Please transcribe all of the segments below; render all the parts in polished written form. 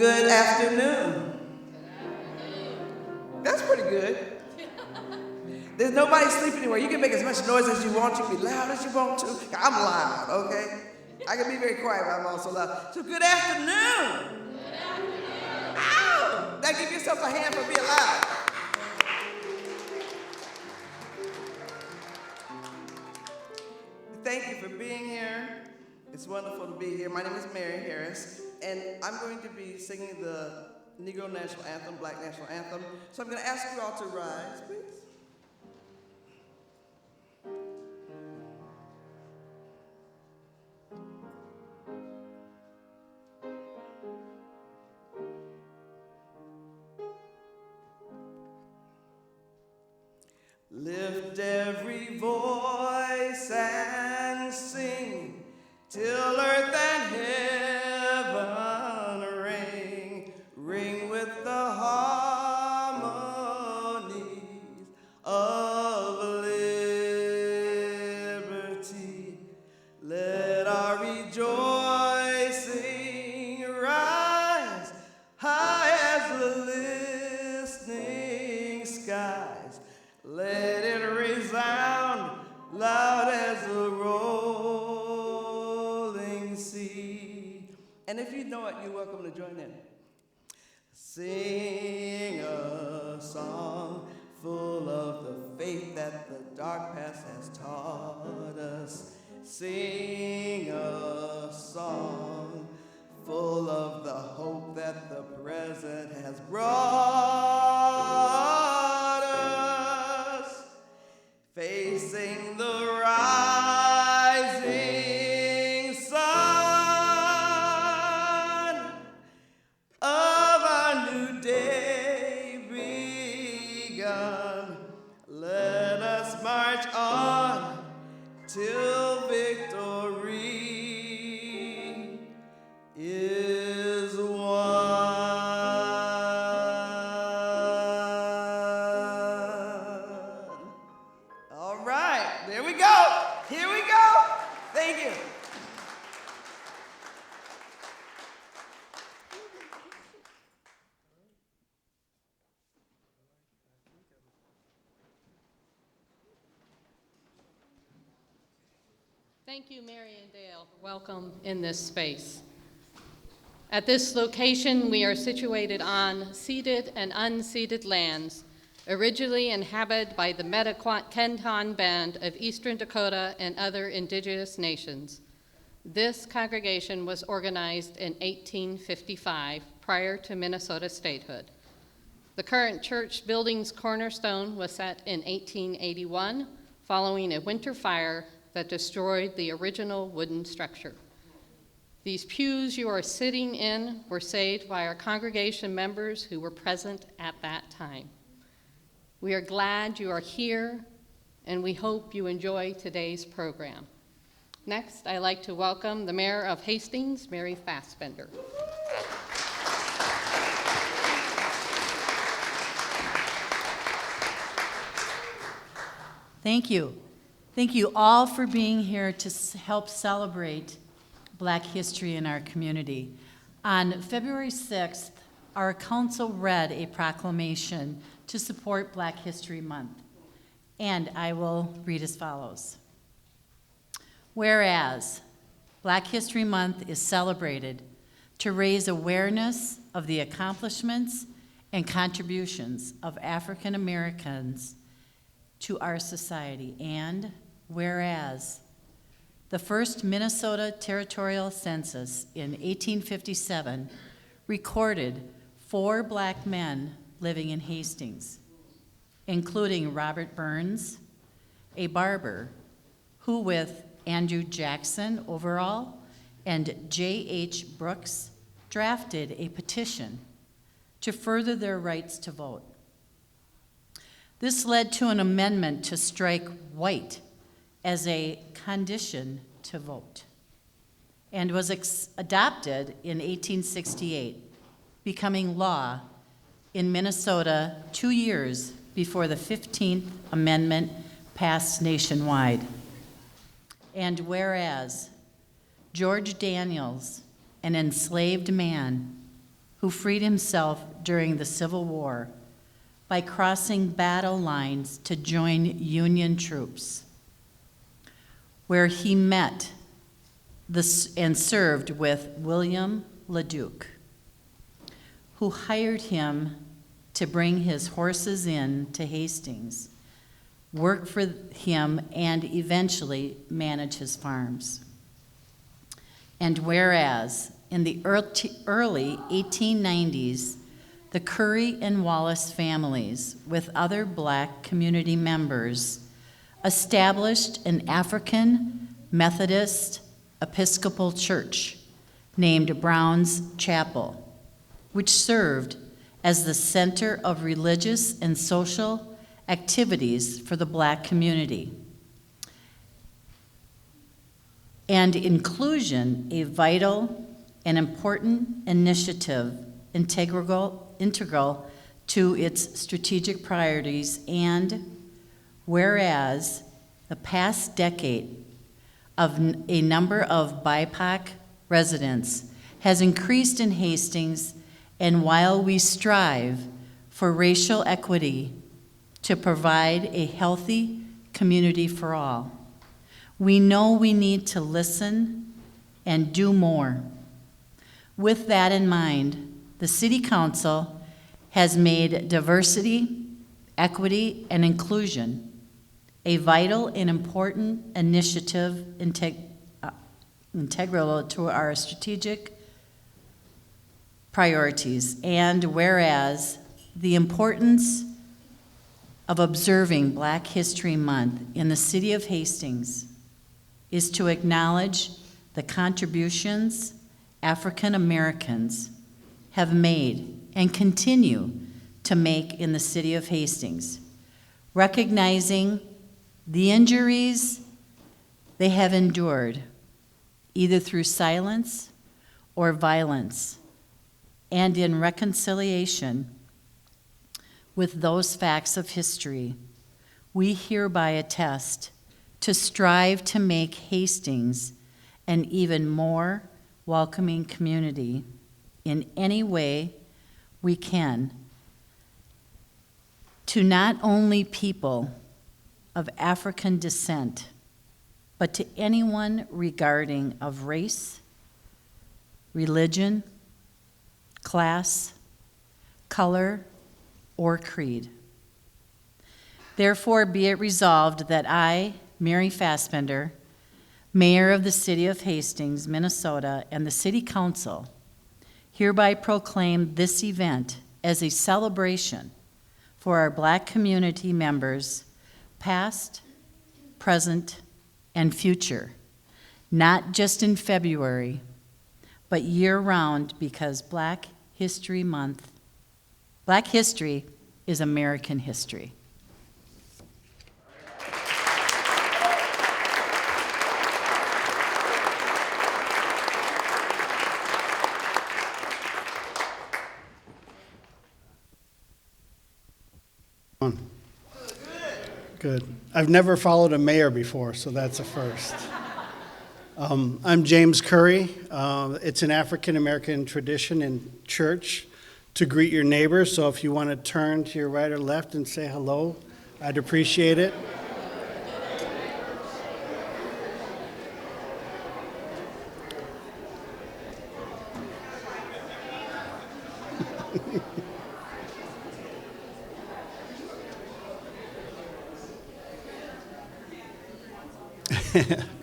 Good afternoon. That's pretty good. There's nobody sleeping anywhere. You can make as much noise as you want. You can be loud as you want to. I'm loud, okay? I can be very quiet, but I'm also loud. So good afternoon. Good afternoon. Ow! Now give yourself a hand for being loud. Thank you for being here. It's wonderful to be here. My name is Mary Harris, and I'm going to be singing the Negro National Anthem, Black National Anthem. So I'm going to ask you all to rise, please. Lift every voice and sing till earth and heaven ring, ring with the harmonies of liberty. Let our rejoicing rise high as the listening skies. Let it resound loud as the rolling sea. And if you know it, you're welcome to join in. Sing a song full of the faith that the dark past has taught us. Sing a song full of the hope that the present has brought us. Facing the rising sun of a new day begun, let us march on till victory is won. All right, there we go. Here we go. Thank you. Thank you, Mary and Dale. Welcome in this space. At this location, we are situated on ceded and unceded lands, originally inhabited by the Metakenton Band of Eastern Dakota and other indigenous nations. This congregation was organized in 1855, prior to Minnesota statehood. The current church building's cornerstone was set in 1881, following a winter fire that destroyed the original wooden structure. These pews you are sitting in were saved by our congregation members who were present at that time. We are glad you are here, and we hope you enjoy today's program. Next, I'd like to welcome the Mayor of Hastings, Mary Fassbender. Thank you. Thank you all for being here to help celebrate Black history in our community. On February 6th, our council read a proclamation to support Black History Month, and I will read as follows. Whereas Black History Month is celebrated to raise awareness of the accomplishments and contributions of African Americans to our society, and whereas the first Minnesota territorial census in 1857 recorded 4 Black men living in Hastings, including Robert Burns, a barber, who with Andrew Jackson Overall and J.H. Brooks drafted a petition to further their rights to vote. This led to an amendment to strike white as a condition to vote and was adopted in 1868, becoming law in Minnesota 2 years before the 15th Amendment passed nationwide. And whereas George Daniels, an enslaved man who freed himself during the Civil War by crossing battle lines to join Union troops, where he met and served with William LeDuc, who hired him to bring his horses in to Hastings, work for him, and eventually manage his farms. And whereas in the early 1890s, the Curry and Wallace families, with other Black community members, established an African Methodist Episcopal church named Brown's Chapel, which served as the center of religious and social activities for the Black community. And inclusion, a vital and important initiative integral to its strategic priorities. And whereas the past decade of a number of BIPOC residents has increased in Hastings, and while we strive for racial equity to provide a healthy community for all, we know we need to listen and do more. With that in mind, the City Council has made diversity, equity, and inclusion a vital and important initiative integral to our strategic priorities. And whereas the importance of observing Black History Month in the city of Hastings is to acknowledge the contributions African Americans have made and continue to make in the city of Hastings, recognizing the injuries they have endured, either through silence or violence, and in reconciliation with those facts of history, we hereby attest to strive to make Hastings an even more welcoming community in any way we can, to not only people of African descent, but to anyone regarding of race, religion, class, color, or creed. Therefore, be it resolved that I, Mary Fassbender, Mayor of the City of Hastings, Minnesota, and the City Council hereby proclaim this event as a celebration for our Black community members, past, present, and future, not just in February, but year-round, because Black History Month, Black history is American history. Good. I've never followed a mayor before, so that's a first. I'm James Curry. It's an African-American tradition in church to greet your neighbors, so if you want to turn to your right or left and say hello, I'd appreciate it.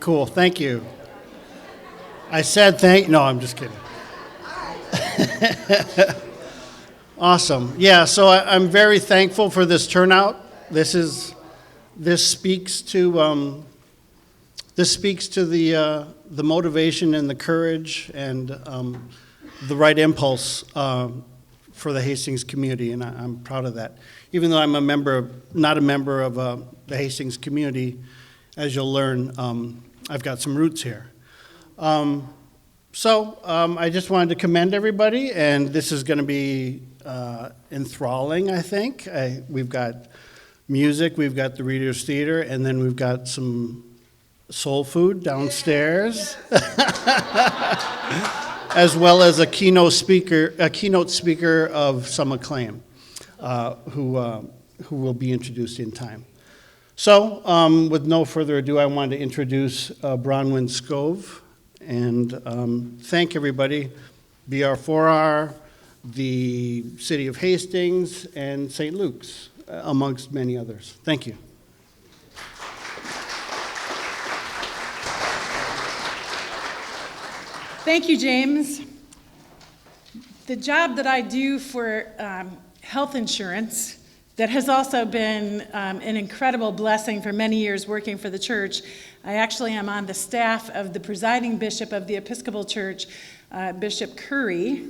Cool, thank you. I said no, I'm just kidding. Awesome. Yeah, so I'm very thankful for this turnout. This speaks to the motivation and the courage and the right impulse for the Hastings community, and I'm proud of that. Even though I'm not a member of the Hastings community, as you'll learn, I've got some roots here. So I just wanted to commend everybody, and this is going to be enthralling, I think. We've got music, we've got the Reader's Theater, and then we've got some soul food downstairs. as well as a keynote speaker of some acclaim, who will be introduced in time. So, with no further ado, I want to introduce Bronwyn Scove and thank everybody, BR4R, the City of Hastings, and St. Luke's, amongst many others. Thank you. Thank you, James. The job that I do for health insurance, that has also been an incredible blessing for many years working for the church. I actually am on the staff of the presiding bishop of the Episcopal Church, Bishop Curry,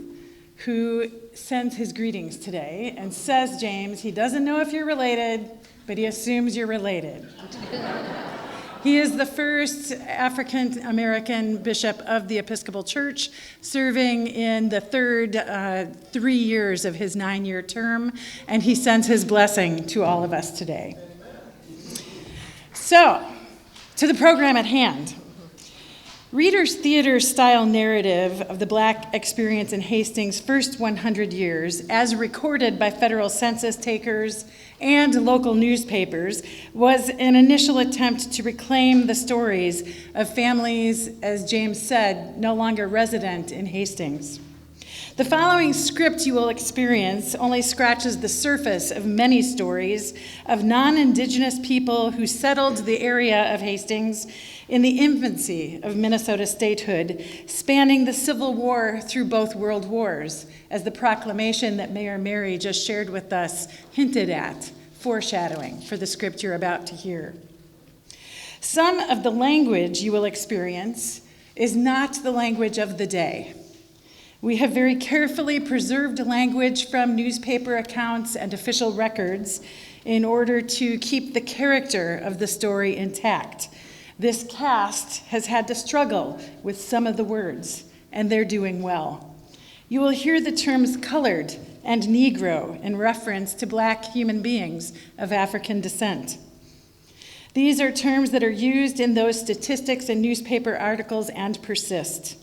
who sends his greetings today and says, James, he doesn't know if you're related, but he assumes you're related. He is the first African-American bishop of the Episcopal Church, serving in the third 3 years of his 9-year term, and he sends his blessing to all of us today. So, to the program at hand. Reader's Theater-style narrative of the Black experience in Hastings' first 100 years, as recorded by federal census takers and local newspapers, was an initial attempt to reclaim the stories of families, as James said, no longer resident in Hastings. The following script you will experience only scratches the surface of many stories of non-Indigenous people who settled the area of Hastings in the infancy of Minnesota statehood, spanning the Civil War through both world wars, as the proclamation that Mayor Mary just shared with us hinted at, foreshadowing for the script you're about to hear. Some of the language you will experience is not the language of the day. We have very carefully preserved language from newspaper accounts and official records in order to keep the character of the story intact. This cast has had to struggle with some of the words, and they're doing well. You will hear the terms colored and Negro in reference to Black human beings of African descent. These are terms that are used in those statistics and newspaper articles and persist.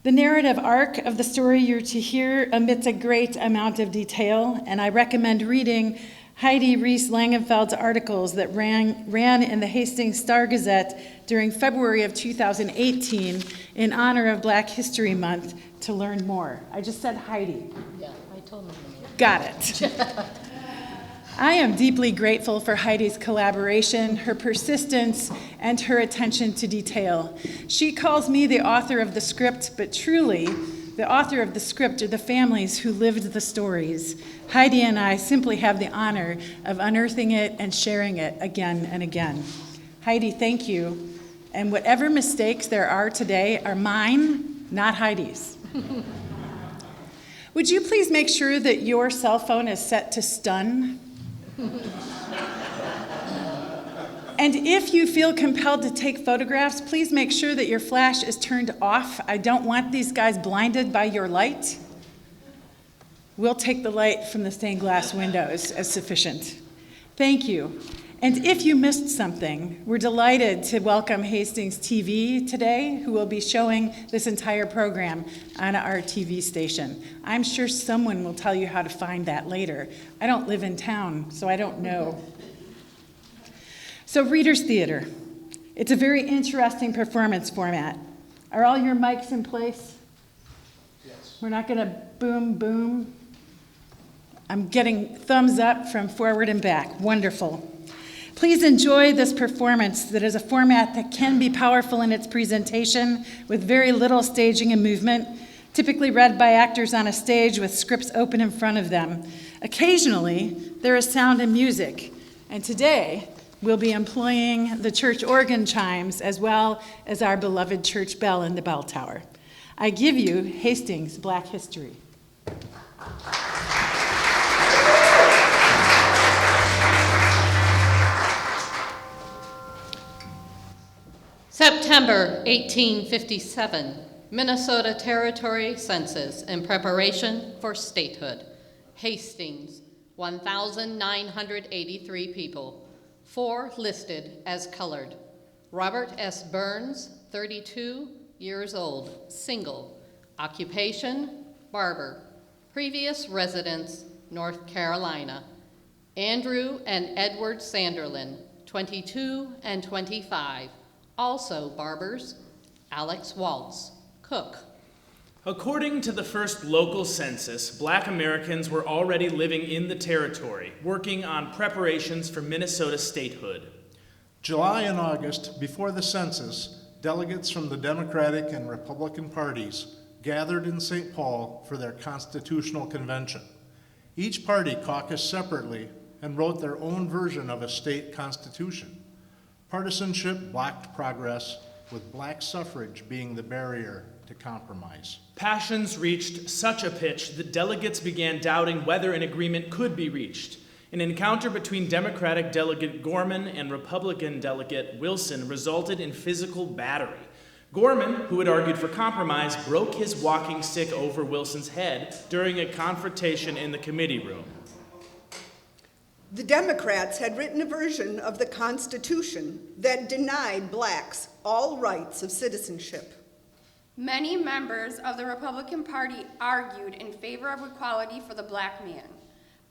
The narrative arc of the story you're to hear omits a great amount of detail, and I recommend reading Heidi Reese Langenfeld's articles that ran in the Hastings Star-Gazette during February of 2018 in honor of Black History Month to learn more. I just said Heidi. Yeah, I told them. Got it. I am deeply grateful for Heidi's collaboration, her persistence, and her attention to detail. She calls me the author of the script, but truly, the author of the script are the families who lived the stories. Heidi and I simply have the honor of unearthing it and sharing it again and again. Heidi, thank you. And whatever mistakes there are today are mine, not Heidi's. Would you please make sure that your cell phone is set to stun? And if you feel compelled to take photographs, please make sure that your flash is turned off. I don't want these guys blinded by your light. We'll take the light from the stained glass windows as sufficient. Thank you. And if you missed something, we're delighted to welcome Hastings TV today, who will be showing this entire program on our TV station. I'm sure someone will tell you how to find that later. I don't live in town, so I don't know. So Reader's Theater. It's a very interesting performance format. Are all your mics in place? Yes. We're not gonna boom, boom. I'm getting thumbs up from forward and back. Wonderful. Please enjoy this performance that is a format that can be powerful in its presentation with very little staging and movement, typically read by actors on a stage with scripts open in front of them. Occasionally, there is sound and music, and today, we'll be employing the church organ chimes as well as our beloved church bell in the bell tower. I give you Hastings Black History. September 1857, Minnesota Territory Census in preparation for statehood. Hastings, 1,983 people. 4 listed as colored. Robert S. Burns, 32 years old, single. Occupation, barber. Previous residence, North Carolina. Andrew and Edward Sanderlin, 22 and 25. Also barbers. Alex Waltz, cook. According to the first local census, Black Americans were already living in the territory, working on preparations for Minnesota statehood. July and August, before the census, delegates from the Democratic and Republican parties gathered in St. Paul for their constitutional convention. Each party caucused separately and wrote their own version of a state constitution. Partisanship blocked progress, with black suffrage being the barrier to compromise. Passions reached such a pitch that delegates began doubting whether an agreement could be reached. An encounter between Democratic delegate Gorman and Republican delegate Wilson resulted in physical battery. Gorman, who had argued for compromise, broke his walking stick over Wilson's head during a confrontation in the committee room. The Democrats had written a version of the Constitution that denied blacks all rights of citizenship. Many members of the Republican Party argued in favor of equality for the black man,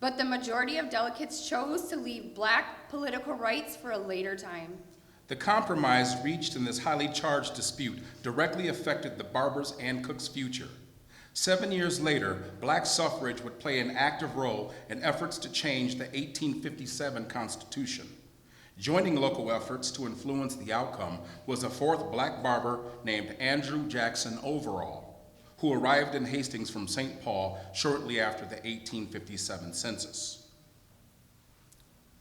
but the majority of delegates chose to leave black political rights for a later time. The compromise reached in this highly charged dispute directly affected the barbers' and cooks' future. 7 years later, black suffrage would play an active role in efforts to change the 1857 Constitution. Joining local efforts to influence the outcome was a fourth black barber named Andrew Jackson Overall, who arrived in Hastings from St. Paul shortly after the 1857 census.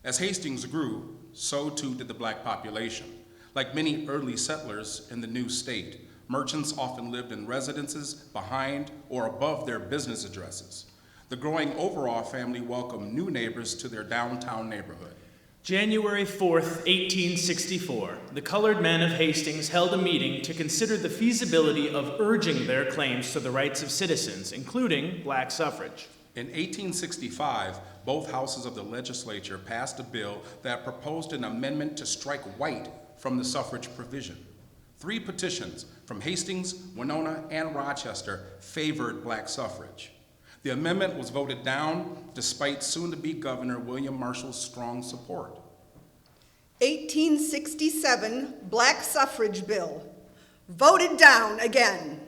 As Hastings grew, so too did the black population. Like many early settlers in the new state, merchants often lived in residences behind or above their business addresses. The growing Overall family welcomed new neighbors to their downtown neighborhood. January 4th, 1864, the colored men of Hastings held a meeting to consider the feasibility of urging their claims to the rights of citizens, including black suffrage. In 1865, both houses of the legislature passed a bill that proposed an amendment to strike white from the suffrage provision. 3 petitions from Hastings, Winona, and Rochester favored black suffrage. The amendment was voted down despite soon-to-be Governor William Marshall's strong support. 1867 Black Suffrage Bill, voted down again.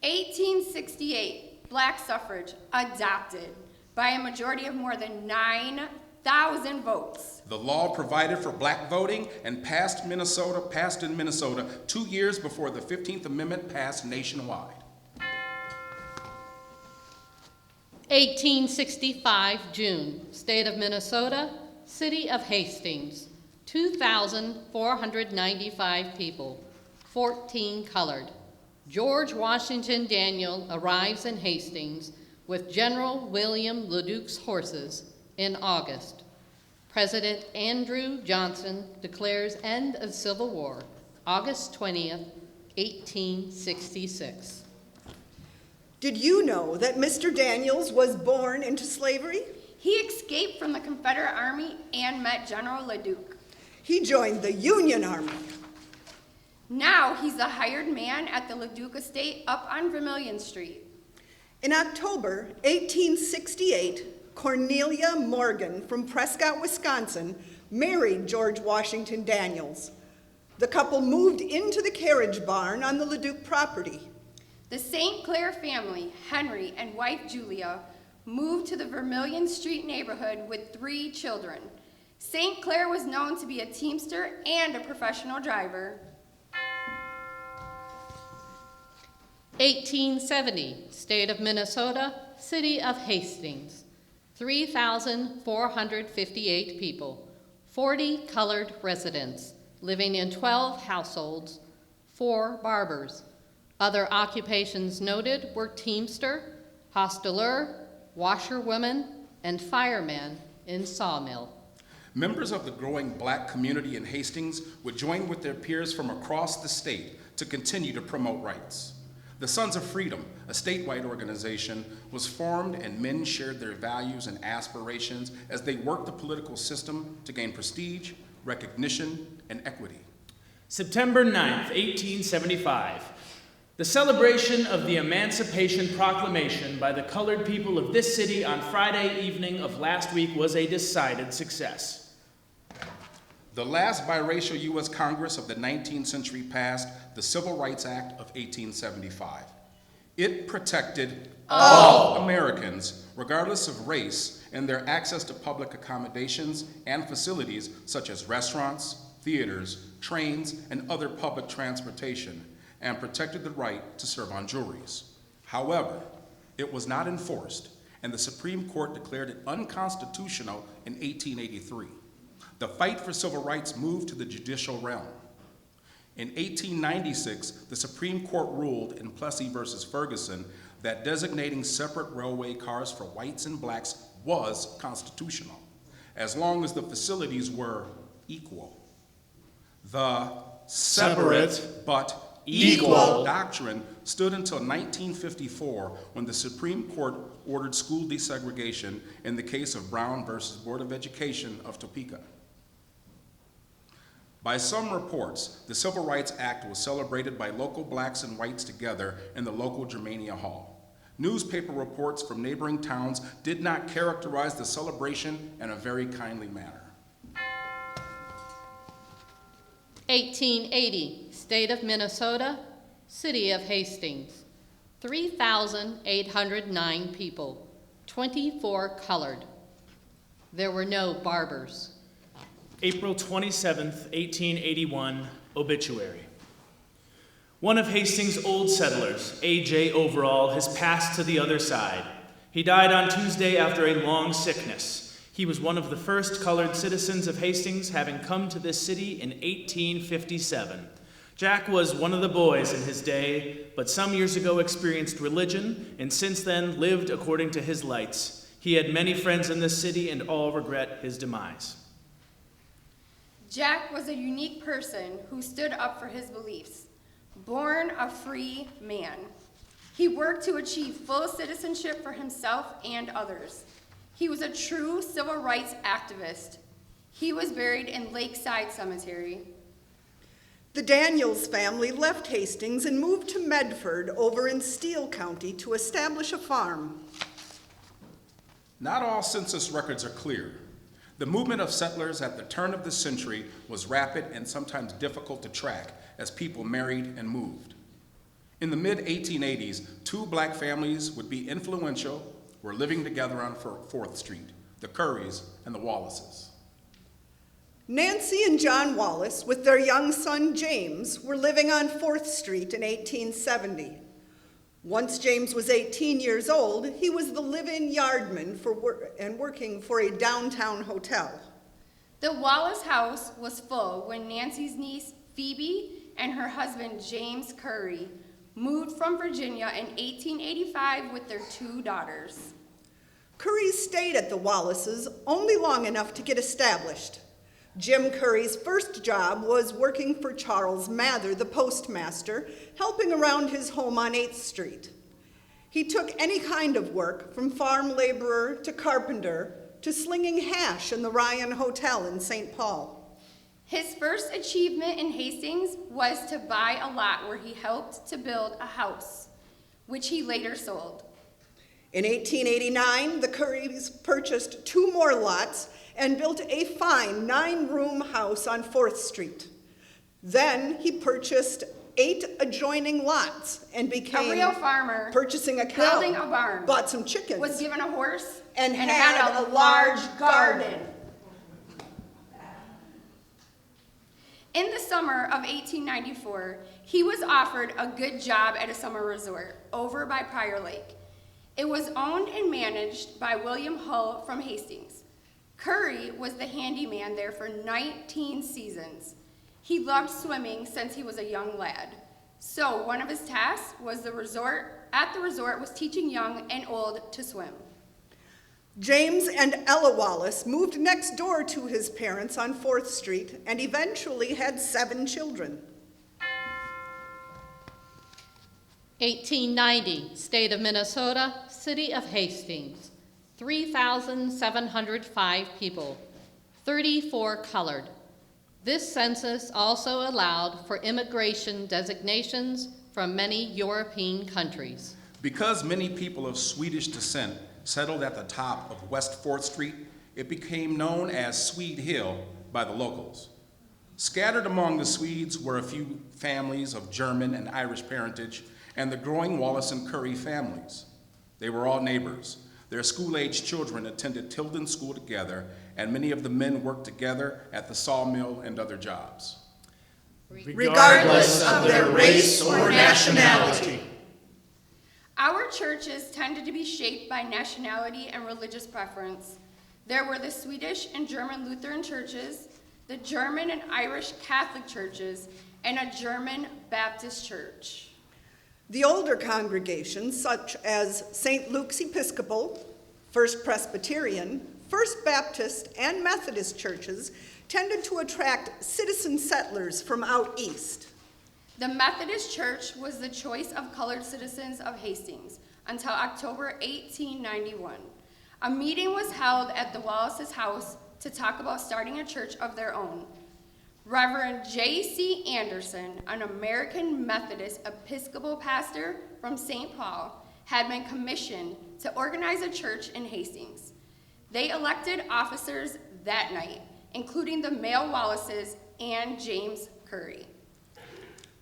1868, black suffrage adopted by a majority of more than 9,000 votes. The law provided for black voting and passed in Minnesota 2 years before the 15th Amendment passed nationwide. 1865, June, State of Minnesota, City of Hastings, 2,495 people, 14 colored. George Washington Daniel arrives in Hastings with General William LeDuc's horses in August. President Andrew Johnson declares end of Civil War, August 20th, 1866. Did you know that Mr. Daniels was born into slavery? He escaped from the Confederate Army and met General LeDuc. He joined the Union Army. Now he's a hired man at the LeDuc estate up on Vermilion Street. In October 1868, Cornelia Morgan from Prescott, Wisconsin, married George Washington Daniels. The couple moved into the carriage barn on the LeDuc property. The St. Clair family, Henry and wife Julia, moved to the Vermilion Street neighborhood with 3 children. St. Clair was known to be a teamster and a professional driver. 1870, State of Minnesota, City of Hastings, 3,458 people, 40 colored residents, living in 12 households, 4 barbers. Other occupations noted were teamster, hosteleur, washerwoman, and fireman in sawmill. Members of the growing black community in Hastings would join with their peers from across the state to continue to promote rights. The Sons of Freedom, a statewide organization, was formed, and men shared their values and aspirations as they worked the political system to gain prestige, recognition, and equity. September 9th, 1875. The celebration of the Emancipation Proclamation by the colored people of this city on Friday evening of last week was a decided success. The last biracial U.S. Congress of the 19th century passed the Civil Rights Act of 1875. It protected all Americans, regardless of race, and their access to public accommodations and facilities such as restaurants, theaters, trains, and other public transportation, and protected the right to serve on juries. However, it was not enforced, and the Supreme Court declared it unconstitutional in 1883. The fight for civil rights moved to the judicial realm. In 1896, the Supreme Court ruled in Plessy versus Ferguson that designating separate railway cars for whites and blacks was constitutional, as long as the facilities were equal. The separate but equal doctrine stood until 1954, when the Supreme Court ordered school desegregation in the case of Brown versus Board of Education of Topeka. By some reports, the Civil Rights Act was celebrated by local blacks and whites together in the local Germania Hall. Newspaper reports from neighboring towns did not characterize the celebration in a very kindly manner. 1880, State of Minnesota, City of Hastings, 3,809 people, 24 colored. There were no barbers. April 27th, 1881, obituary. One of Hastings' old settlers, A.J. Overall, has passed to the other side. He died on Tuesday after a long sickness. He was one of the first colored citizens of Hastings, having come to this city in 1857. Jack was one of the boys in his day, but some years ago experienced religion, and since then lived according to his lights. He had many friends in this city, and all regret his demise. Jack was a unique person who stood up for his beliefs. Born a free man, he worked to achieve full citizenship for himself and others. He was a true civil rights activist. He was buried in Lakeside Cemetery. The Daniels family left Hastings and moved to Medford over in Steele County to establish a farm. Not all census records are clear. The movement of settlers at the turn of the century was rapid and sometimes difficult to track as people married and moved. In the mid-1880s, two black families would be influential, were living together on 4th Street, the Currys and the Wallaces. Nancy and John Wallace, with their young son James, were living on 4th Street in 1870. Once James was 18 years old, he was the live-in yardman and working for a downtown hotel. The Wallace house was full when Nancy's niece, Phoebe, and her husband, James Curry, moved from Virginia in 1885 with their 2 daughters. Curry stayed at the Wallaces only long enough to get established. Jim Curry's first job was working for Charles Mather, the postmaster, helping around his home on 8th Street. He took any kind of work, from farm laborer to carpenter to slinging hash in the Ryan Hotel in St. Paul. His first achievement in Hastings was to buy a lot where he helped to build a house, which he later sold. In 1889, the Currys purchased 2 more lots and built a fine 9-room house on 4th Street. Then he purchased 8 adjoining lots and became a real farmer, purchasing a cow, building a barn, bought some chickens, was given a horse, and had a large garden. In the summer of 1894, he was offered a good job at a summer resort over by Prior Lake. It was owned and managed by William Hull from Hastings. Curry was the handyman there for 19 seasons. He loved swimming since he was a young lad. So one of his tasks was at the resort was teaching young and old to swim. James and Ella Wallace moved next door to his parents on 4th Street and eventually had 7 children. 1890, State of Minnesota, City of Hastings, 3,705 people, 34 colored. This census also allowed for immigration designations from many European countries. Because many people of Swedish descent settled at the top of West 4th Street, it became known as Swede Hill by the locals. Scattered among the Swedes were a few families of German and Irish parentage and the growing Wallace and Curry families. They were all neighbors. Their school-aged children attended Tilden School together, and many of the men worked together at the sawmill and other jobs. Regardless of their race or nationality. Our churches tended to be shaped by nationality and religious preference. There were the Swedish and German Lutheran churches, the German and Irish Catholic churches, and a German Baptist church. The older congregations, such as St. Luke's Episcopal, First Presbyterian, First Baptist, and Methodist churches, tended to attract citizen settlers from out east. The Methodist Church was the choice of colored citizens of Hastings until October 1891. A meeting was held at the Wallace's house to talk about starting a church of their own. Reverend J.C. Anderson, an American Methodist Episcopal pastor from St. Paul, had been commissioned to organize a church in Hastings. They elected officers that night, including the male Wallaces and James Curry.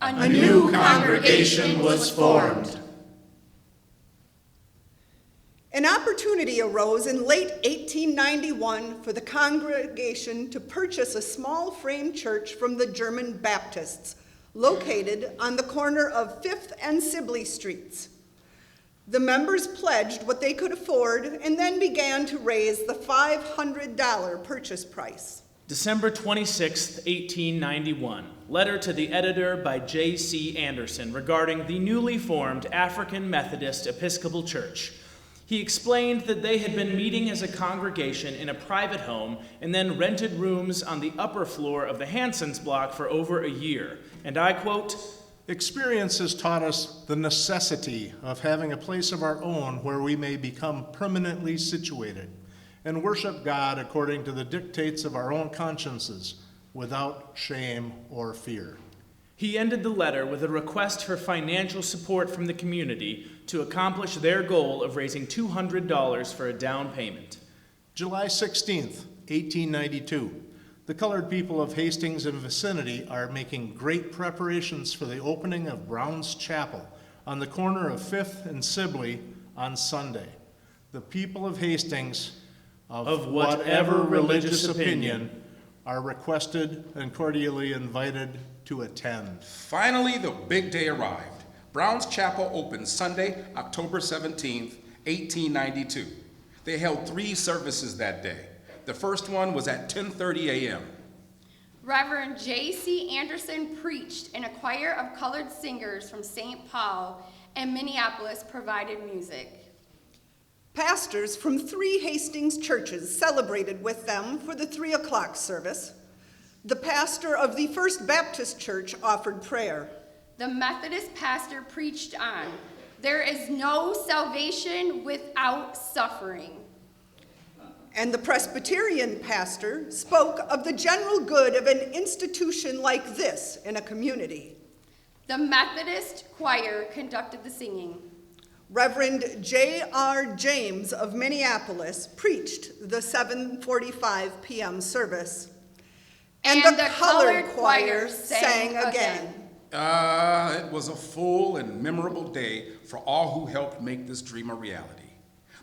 A new congregation was formed. An opportunity arose in late 1891 for the congregation to purchase a small frame church from the German Baptists, located on the corner of 5th and Sibley Streets. The members pledged what they could afford and then began to raise the $500 purchase price. December 26, 1891. Letter to the editor by J.C. Anderson regarding the newly formed African Methodist Episcopal Church. He explained that they had been meeting as a congregation in a private home and then rented rooms on the upper floor of the Hansons block for over a year. And I quote, Experience has taught us the necessity of having a place of our own where we may become permanently situated and worship God according to the dictates of our own consciences, without shame or fear. He ended the letter with a request for financial support from the community to accomplish their goal of raising $200 for a down payment. July 16th, 1892. The colored people of Hastings and vicinity are making great preparations for the opening of Brown's Chapel on the corner of 5th and Sibley on Sunday. The people of Hastings, of whatever religious opinion, are requested and cordially invited to attend. Finally, the big day arrived. Brown's Chapel opened Sunday, October 17th, 1892. They held 3 services that day. The first one was at 10:30 a.m. Reverend J.C. Anderson preached, and a choir of colored singers from St. Paul and Minneapolis provided music. Pastors from 3 Hastings churches celebrated with them for the 3 o'clock service. The pastor of the First Baptist Church offered prayer. The Methodist pastor preached on, "There is no salvation without suffering." And the Presbyterian pastor spoke of the general good of an institution like this in a community. The Methodist choir conducted the singing. Reverend J.R. James of Minneapolis preached the 7:45 p.m. service. And the colored choir sang again. It was a full and memorable day for all who helped make this dream a reality.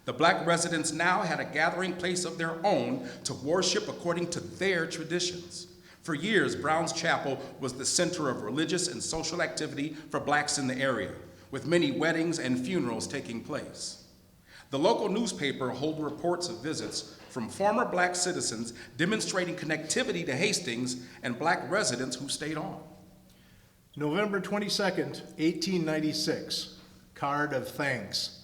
The black residents now had a gathering place of their own to worship according to their traditions. For years, Brown's Chapel was the center of religious and social activity for blacks in the area, with many weddings and funerals taking place. The local newspaper held reports of visits from former black citizens demonstrating connectivity to Hastings and black residents who stayed on. November 22nd, 1896, card of thanks.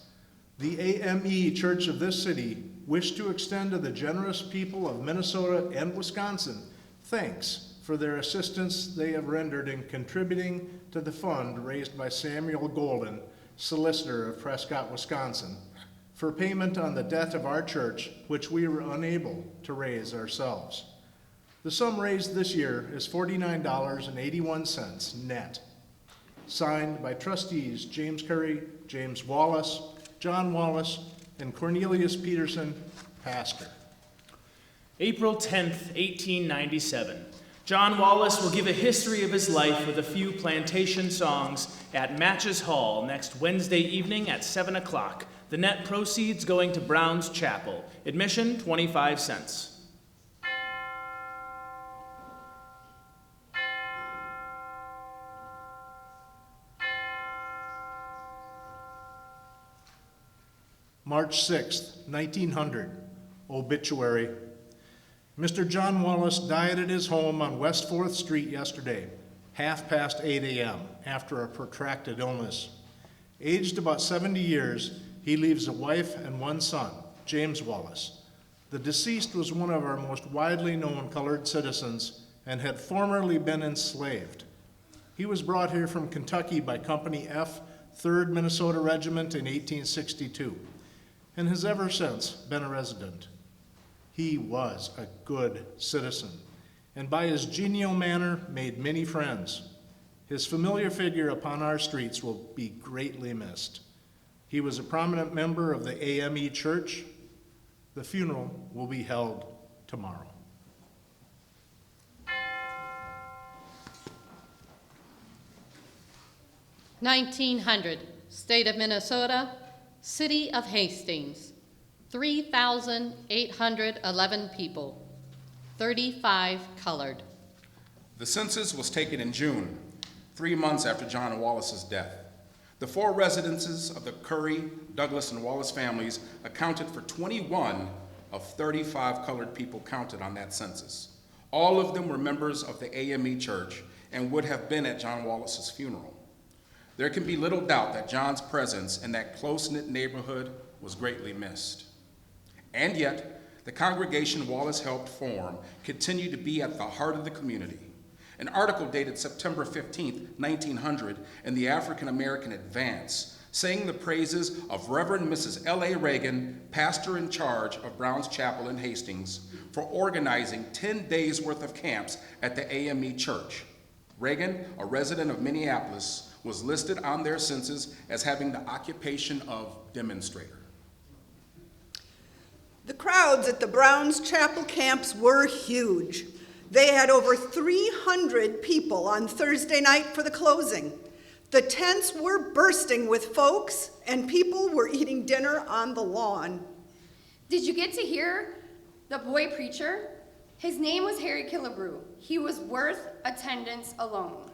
The AME Church of this city wished to extend to the generous people of Minnesota and Wisconsin thanks for their assistance they have rendered in contributing to the fund raised by Samuel Golden, solicitor of Prescott, Wisconsin, for payment on the debt of our church, which we were unable to raise ourselves. The sum raised this year is $49.81 net. signed by trustees James Curry, James Wallace, John Wallace, and Cornelius Peterson, pastor. April 10th, 1897. John Wallace will give a history of his life with a few plantation songs at Matches Hall next Wednesday evening at 7 o'clock. The net proceeds going to Brown's Chapel. Admission, 25 cents. March 6th, 1900, obituary. Mr. John Wallace died at his home on West 4th Street yesterday, 8:30 a.m., after a protracted illness. Aged about 70 years, he leaves a wife and one son, James Wallace. The deceased was one of our most widely known colored citizens and had formerly been enslaved. He was brought here from Kentucky by Company F, 3rd Minnesota Regiment in 1862, and has ever since been a resident. He was a good citizen, and by his genial manner made many friends. His familiar figure upon our streets will be greatly missed. He was a prominent member of the AME Church. The funeral will be held tomorrow. (1900) State of Minnesota, City of Hastings, 3,811 people, 35 colored. The census was taken in June, 3 months after John Wallace's death. The 4 residences of the Curry, Douglas, and Wallace families accounted for 21 of 35 colored people counted on that census. All of them were members of the AME Church and would have been at John Wallace's funeral. There can be little doubt that John's presence in that close-knit neighborhood was greatly missed. And yet, the congregation Wallace helped form continued to be at the heart of the community. An article dated September 15, 1900, in the African American Advance, sang the praises of Reverend Mrs. L.A. Reagan, pastor in charge of Brown's Chapel in Hastings, for organizing 10 days worth of camps at the AME Church. Reagan, a resident of Minneapolis, was listed on their census as having the occupation of demonstrator. The crowds at the Brown's Chapel camps were huge. They had over 300 people on Thursday night for the closing. The tents were bursting with folks, and people were eating dinner on the lawn. Did you get to hear the boy preacher? His name was Harry Killebrew. He was worth attendance alone.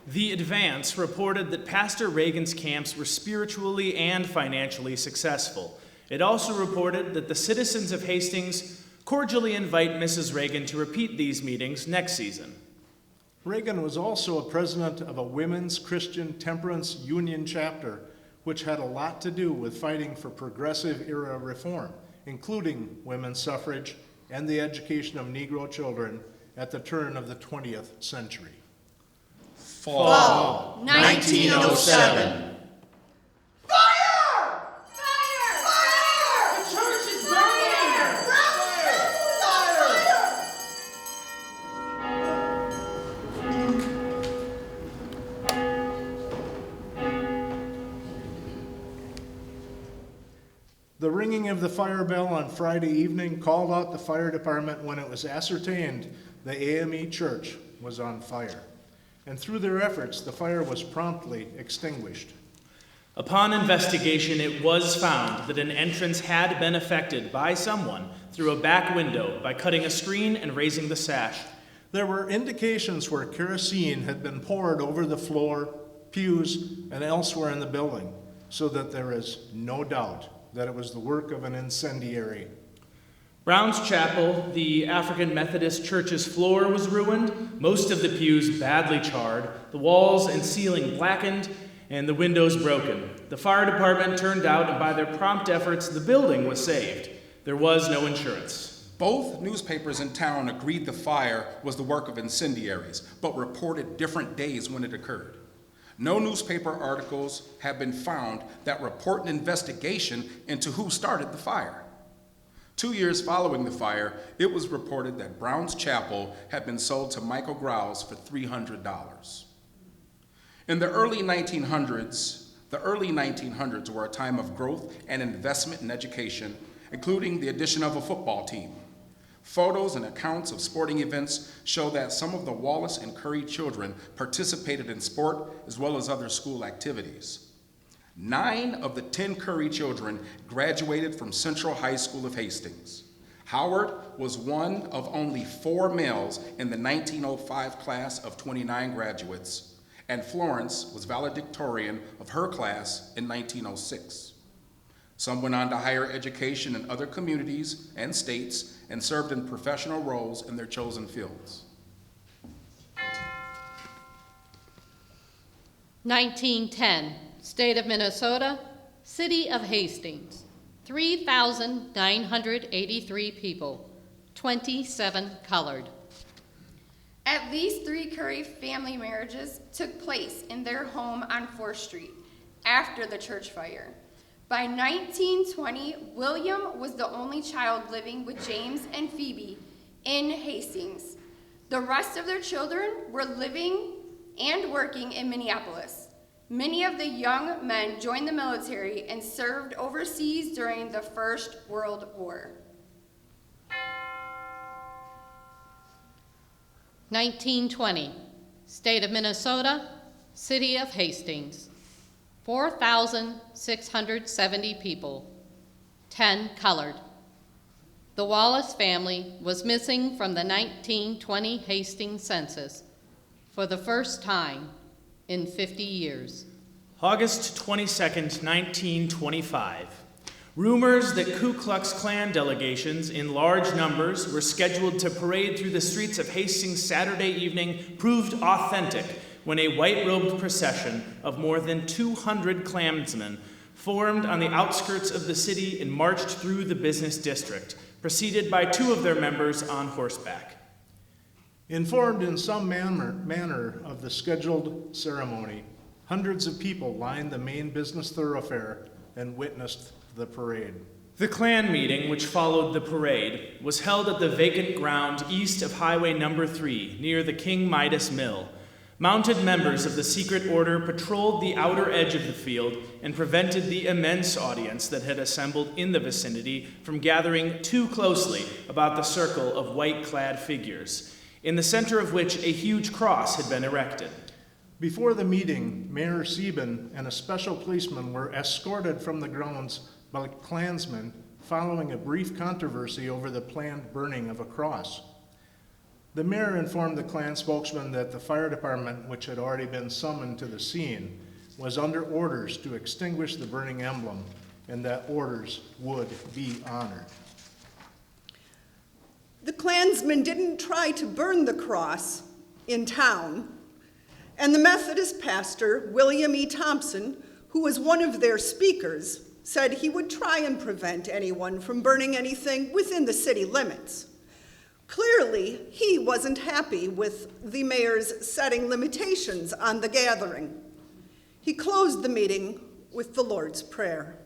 The Advance reported that Pastor Reagan's camps were spiritually and financially successful. It also reported that the citizens of Hastings cordially invite Mrs. Reagan to repeat these meetings next season. Reagan was also a president of a women's Christian temperance union chapter, which had a lot to do with fighting for progressive era reform, including women's suffrage and the education of Negro children at the turn of the 20th century. Fall 1907. The ringing of the fire bell on Friday evening called out the fire department when it was ascertained the AME Church was on fire. And through their efforts, the fire was promptly extinguished. Upon investigation, it was found that an entrance had been affected by someone through a back window by cutting a screen and raising the sash. There were indications where kerosene had been poured over the floor, pews, and elsewhere in the building, so that there is no doubt that it was the work of an incendiary. Brown's Chapel, the African Methodist Church's floor was ruined, most of the pews badly charred, the walls and ceiling blackened, and the windows broken. The fire department turned out, and by their prompt efforts, the building was saved. There was no insurance. Both newspapers in town agreed the fire was the work of incendiaries, but reported different days when it occurred. No newspaper articles have been found that report an investigation into who started the fire. 2 years following the fire, it was reported that Brown's Chapel had been sold to Michael Grouse for $300. In the early 1900s were a time of growth and investment in education, including the addition of a football team. Photos and accounts of sporting events show that some of the Wallace and Curry children participated in sport as well as other school activities. 9 of the 10 Curry children graduated from Central High School of Hastings. Howard was one of only 4 males in the 1905 class of 29 graduates, and Florence was valedictorian of her class in 1906. Some went on to higher education in other communities and states and served in professional roles in their chosen fields. 1910, State of Minnesota, City of Hastings, 3,983 people, 27 colored. At least 3 Curry family marriages took place in their home on 4th Street after the church fire. By 1920, William was the only child living with James and Phoebe in Hastings. The rest of their children were living and working in Minneapolis. Many of the young men joined the military and served overseas during the First World War. 1920, State of Minnesota, City of Hastings, 4,670 people, 10 colored. The Wallace family was missing from the 1920 Hastings census for the first time in 50 years. August 22nd, 1925. Rumors that Ku Klux Klan delegations in large numbers were scheduled to parade through the streets of Hastings Saturday evening proved authentic when a white-robed procession of more than 200 Klansmen formed on the outskirts of the city and marched through the business district, preceded by 2 of their members on horseback. Informed in some manner of the scheduled ceremony, hundreds of people lined the main business thoroughfare and witnessed the parade. The Klan meeting, which followed the parade, was held at the vacant ground east of Highway Number 3, near the King Midas Mill. Mounted members of the secret order patrolled the outer edge of the field and prevented the immense audience that had assembled in the vicinity from gathering too closely about the circle of white-clad figures, in the center of which a huge cross had been erected. Before the meeting, Mayor Sieben and a special policeman were escorted from the grounds by Klansmen following a brief controversy over the planned burning of a cross. The mayor informed the Klan spokesman that the fire department, which had already been summoned to the scene, was under orders to extinguish the burning emblem and that orders would be honored. The Klansmen didn't try to burn the cross in town, and the Methodist pastor, William E. Thompson, who was one of their speakers, said he would try and prevent anyone from burning anything within the city limits. Clearly, he wasn't happy with the mayor's setting limitations on the gathering. He closed the meeting with the Lord's Prayer.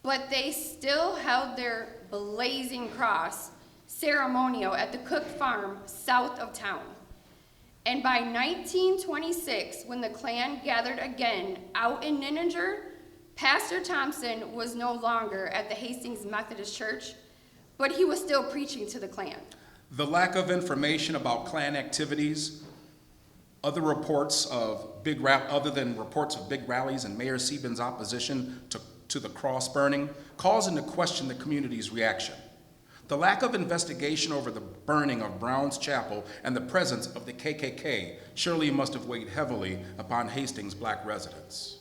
But they still held their blazing cross ceremonial at the Cook Farm south of town. And by 1926, when the Klan gathered again out in Nininger, Pastor Thompson was no longer at the Hastings Methodist Church, but he was still preaching to the Klan. The lack of information about Klan activities, other than reports of big rallies and Mayor Sieben's opposition to the cross burning, calls into question the community's reaction. The lack of investigation over the burning of Brown's Chapel and the presence of the KKK surely must have weighed heavily upon Hastings' black residents.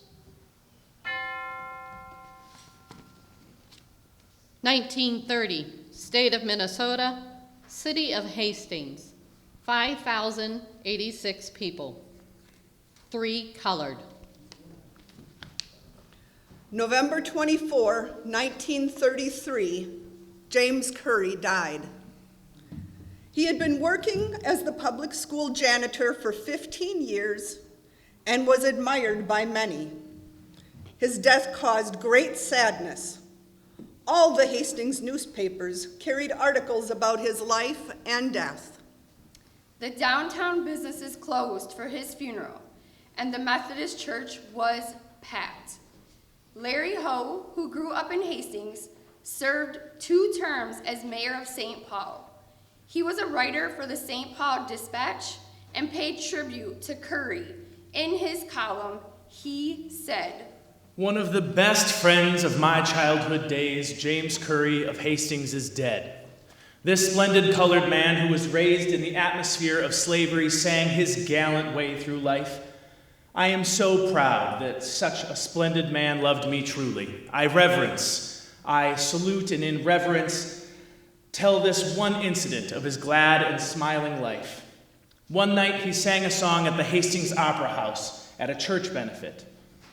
1930, State of Minnesota, City of Hastings, 5,086 people, 3 colored. November 24, 1933, James Curry died. He had been working as the public school janitor for 15 years and was admired by many. His death caused great sadness. All the Hastings newspapers carried articles about his life and death. The downtown businesses closed for his funeral, and the Methodist Church was packed. Larry Ho, who grew up in Hastings, served 2 terms as mayor of St. Paul. He was a writer for the St. Paul Dispatch and paid tribute to Curry. In his column, he said, "One of the best friends of my childhood days, James Curry of Hastings, is dead. This splendid colored man who was raised in the atmosphere of slavery sang his gallant way through life. I am so proud that such a splendid man loved me truly. I salute, and in reverence tell this one incident of his glad and smiling life. One night he sang a song at the Hastings Opera House at a church benefit.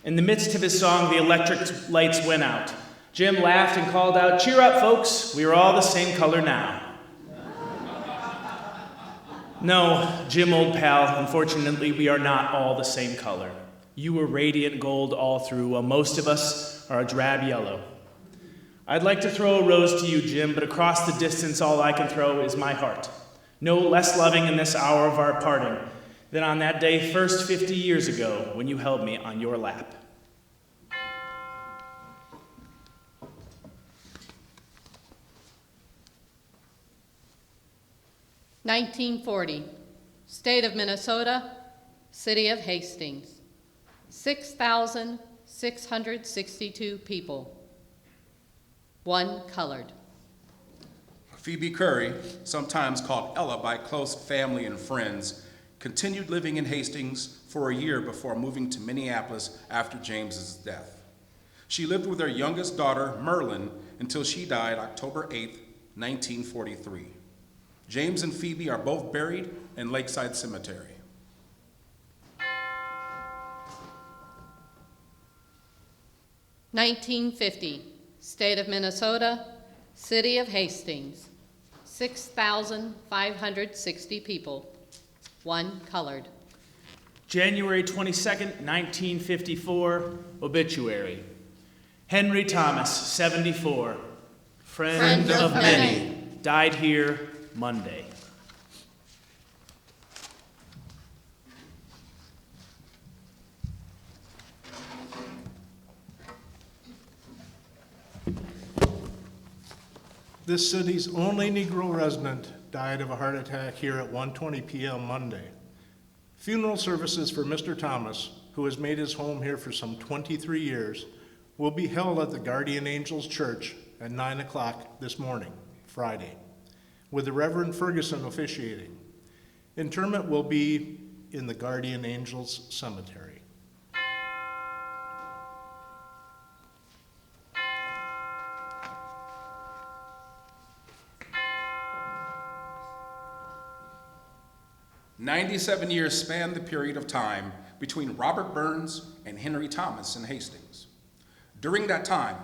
In the midst of his song, the electric lights went out. Jim laughed and called out, 'Cheer up, folks, we are all the same color now.' No, Jim, old pal, unfortunately, we are not all the same color. You were radiant gold all through, while most of us are a drab yellow. I'd like to throw a rose to you, Jim, but across the distance all I can throw is my heart. No less loving in this hour of our parting than on that day first 50 years ago when you held me on your lap." (1940), State of Minnesota, City of Hastings, 6,662 people, 1 colored. Phoebe Curry, sometimes called Ella by close family and friends, continued living in Hastings for a year before moving to Minneapolis after James's death. She lived with her youngest daughter, Merlin, until she died October 8, 1943. James and Phoebe are both buried in Lakeside Cemetery. (1950), State of Minnesota, City of Hastings, 6,560 people, 1 colored. January 22nd, 1954, obituary. Henry Thomas, 74, friend of many, died here Monday. This city's only Negro resident died of a heart attack here at 1:20 p.m. Monday. Funeral services for Mr. Thomas, who has made his home here for some 23 years, will be held at the Guardian Angels Church at 9 o'clock this morning, Friday, with the Reverend Ferguson officiating. Interment will be in the Guardian Angels Cemetery. "97 years span the period of time between Robert Burns and Henry Thomas in Hastings. During that time,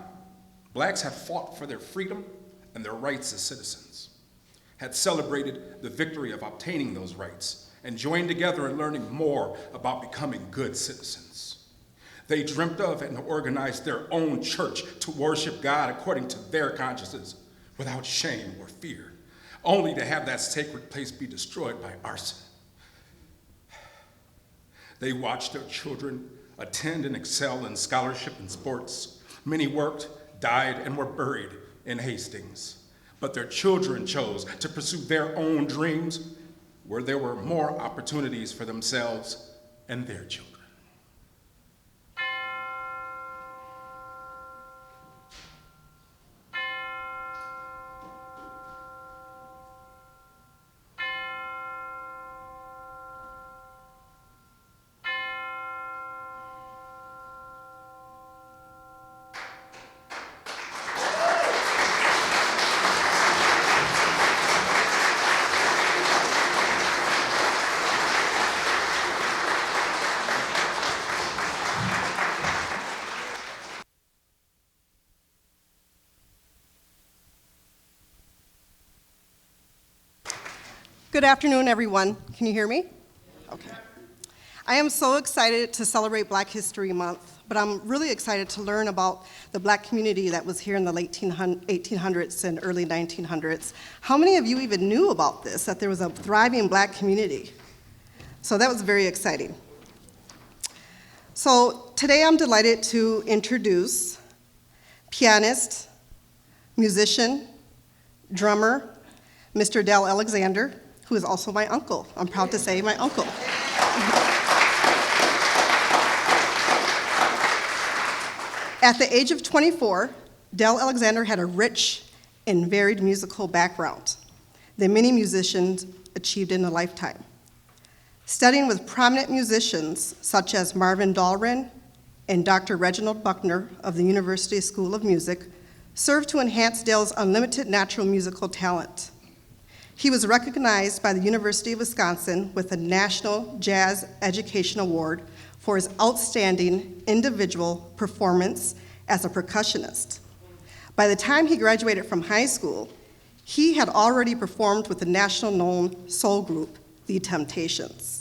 blacks had fought for their freedom and their rights as citizens, had celebrated the victory of obtaining those rights, and joined together in learning more about becoming good citizens. They dreamt of and organized their own church to worship God according to their consciences without shame or fear, only to have that sacred place be destroyed by arson. They watched their children attend and excel in scholarship and sports. Many worked, died, and were buried in Hastings. But their children chose to pursue their own dreams where there were more opportunities for themselves and their children. Good afternoon, everyone. Can you hear me? Okay. I am so excited to celebrate Black History Month, but I'm really excited to learn about the Black community that was here in the late 1800s and early 1900s. How many of you even knew about this, that there was a thriving Black community? So that was very exciting. So today I'm delighted to introduce pianist, musician, drummer, Mr. Dell Alexander, who is also my uncle. I'm proud to say my uncle. At the age of 24, Dell Alexander had a rich and varied musical background that many musicians achieved in a lifetime. Studying with prominent musicians such as Marvin Dahlgren and Dr. Reginald Buckner of the University School of Music served to enhance Dell's unlimited natural musical talent. He was recognized by the University of Wisconsin with the National Jazz Education Award for his outstanding individual performance as a percussionist. By the time he graduated from high school, he had already performed with the national-known soul group, The Temptations.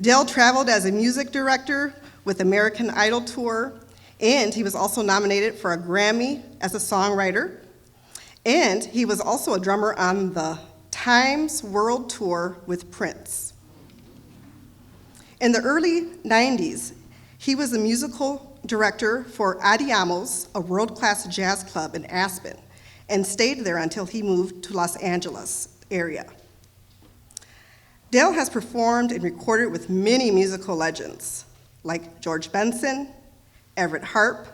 Dell traveled as a music director with American Idol Tour, and he was also nominated for a Grammy as a songwriter, and he was also a drummer on the Times World Tour with Prince. In the early 90s, he was the musical director for Adiamos, a world-class jazz club in Aspen, and stayed there until he moved to Los Angeles area. Dell has performed and recorded with many musical legends, like George Benson, Everett Harp,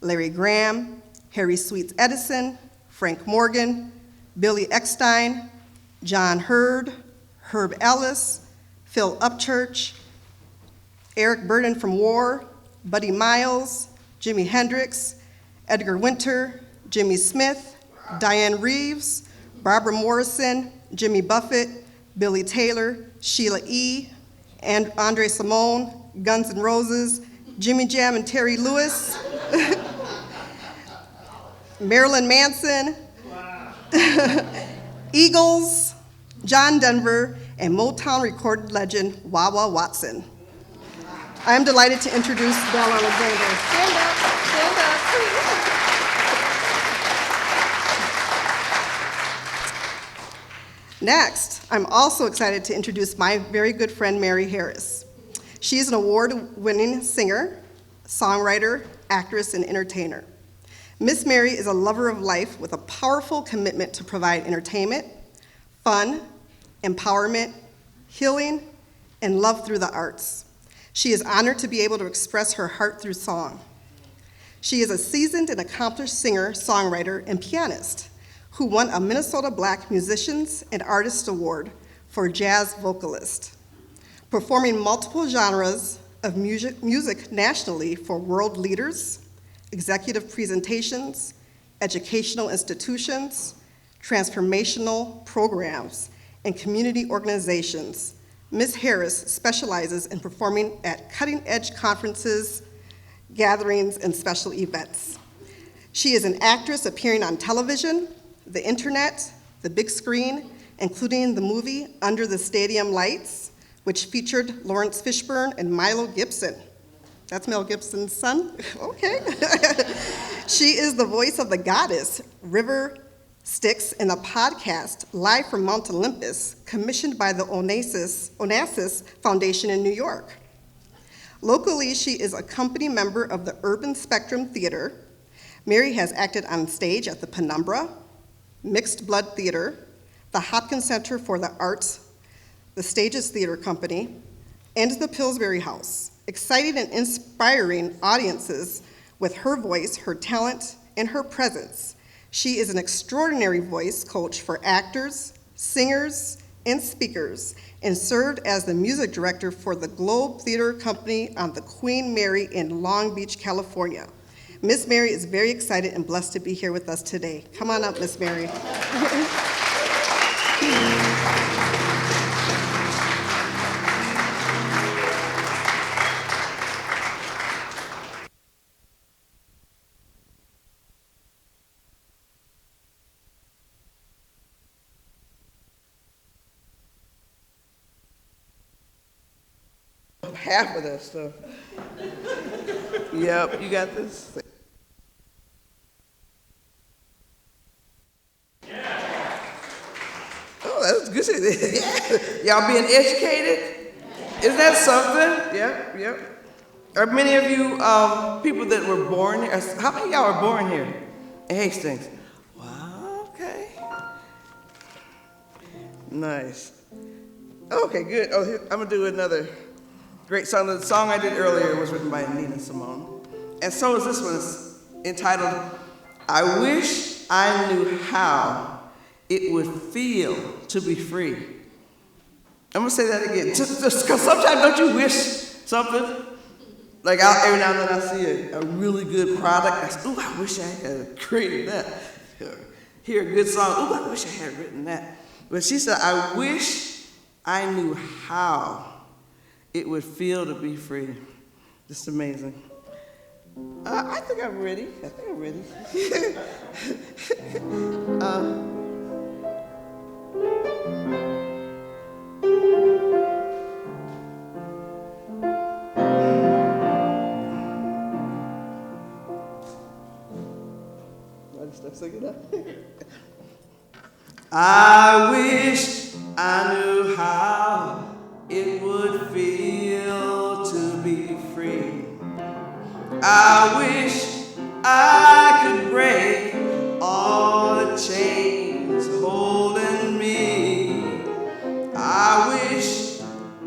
Larry Graham, Harry Sweets Edison, Frank Morgan, Billy Eckstine, John Hurd, Herb Ellis, Phil Upchurch, Eric Burden from War, Buddy Miles, Jimi Hendrix, Edgar Winter, Jimmy Smith, Diane Reeves, Barbara Morrison, Jimmy Buffett, Billy Taylor, Sheila E., and Andre Simone, Guns N' Roses, Jimmy Jam and Terry Lewis, Marilyn Manson, Eagles, John Denver, and Motown recorded legend Wah-Wah Watson. I am delighted to introduce Dell Alexander. Stand up, stand up. Next, I'm also excited to introduce my very good friend, Mary Harris. She is an award-winning singer, songwriter, actress, and entertainer. Miss Mary is a lover of life with a powerful commitment to provide entertainment, fun, empowerment, healing, and love through the arts. She is honored to be able to express her heart through song. She is a seasoned and accomplished singer, songwriter, and pianist who won a Minnesota Black Musicians and Artists Award for jazz vocalist, performing multiple genres of music nationally for world leaders, executive presentations, educational institutions, transformational programs, and community organizations. Ms. Harris specializes in performing at cutting-edge conferences, gatherings, and special events. She is an actress appearing on television, the internet, the big screen, including the movie Under the Stadium Lights, which featured Lawrence Fishburne and Milo Gibson. That's Mel Gibson's son? Okay. She is the voice of the goddess, River Styx, in the podcast Live from Mount Olympus, commissioned by the Onassis Foundation in New York. Locally, she is a company member of the Urban Spectrum Theater. Mary has acted on stage at the Penumbra, Mixed Blood Theater, the Hopkins Center for the Arts, the Stages Theater Company, and the Pillsbury House, exciting and inspiring audiences with her voice, her talent, and her presence. She is an extraordinary voice coach for actors, singers, and speakers, and served as the music director for the Globe Theater Company on the Queen Mary in Long Beach, California. Miss Mary is very excited and blessed to be here with us today. Come on up, Miss Mary. Half of that stuff. Yep, you got this. Oh, that's good. Yeah. Y'all being educated? Isn't that something? Yep. Are many of you people that were born here? How many of y'all were born here in Hastings? Wow, okay. Nice. Okay, good. Oh, here, I'm gonna do another great song. The song I did earlier was written by Anita Simone. And so is this one. It's entitled, I Wish I Knew How It Would Feel to Be Free. I'm gonna say that again. Just because sometimes don't you wish something? Like every now and then I see a really good product. I say, ooh, I wish I had created that. Hear a good song. Ooh, I wish I had written that. But she said, I wish I knew how it would feel to be free. Just amazing. I think I'm ready. I wish I knew how it would feel to be free. I wish I could break all the chains holding me. I wish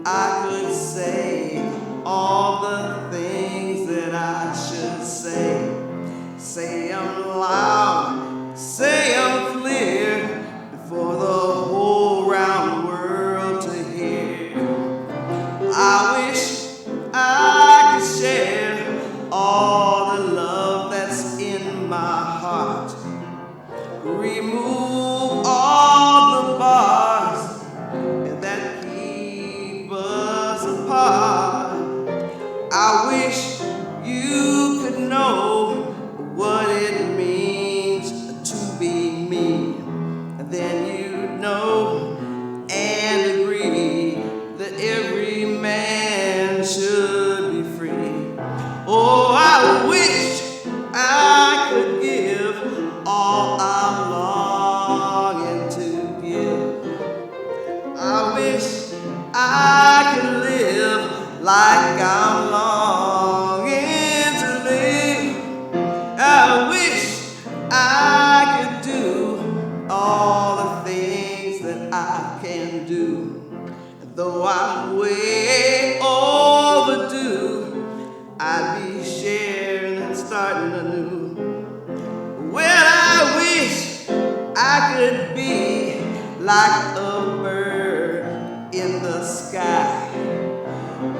I could say all the things that I should say. Say 'em loud, say 'em clear, for the whole round world to hear. I wish I could share all the love that's in my heart. Remove all the bars that keep us apart. I wish you could know what it means to be me. And then you'd know and agree that every man should be free. Oh, I wish I could give all I'm longing to give. I wish I could live like I'm longing to live. I wish I could do all the things that I can do. Though I'm way overdue, I'd be sharing and starting anew. Well, I wish I could be like a bird in the sky.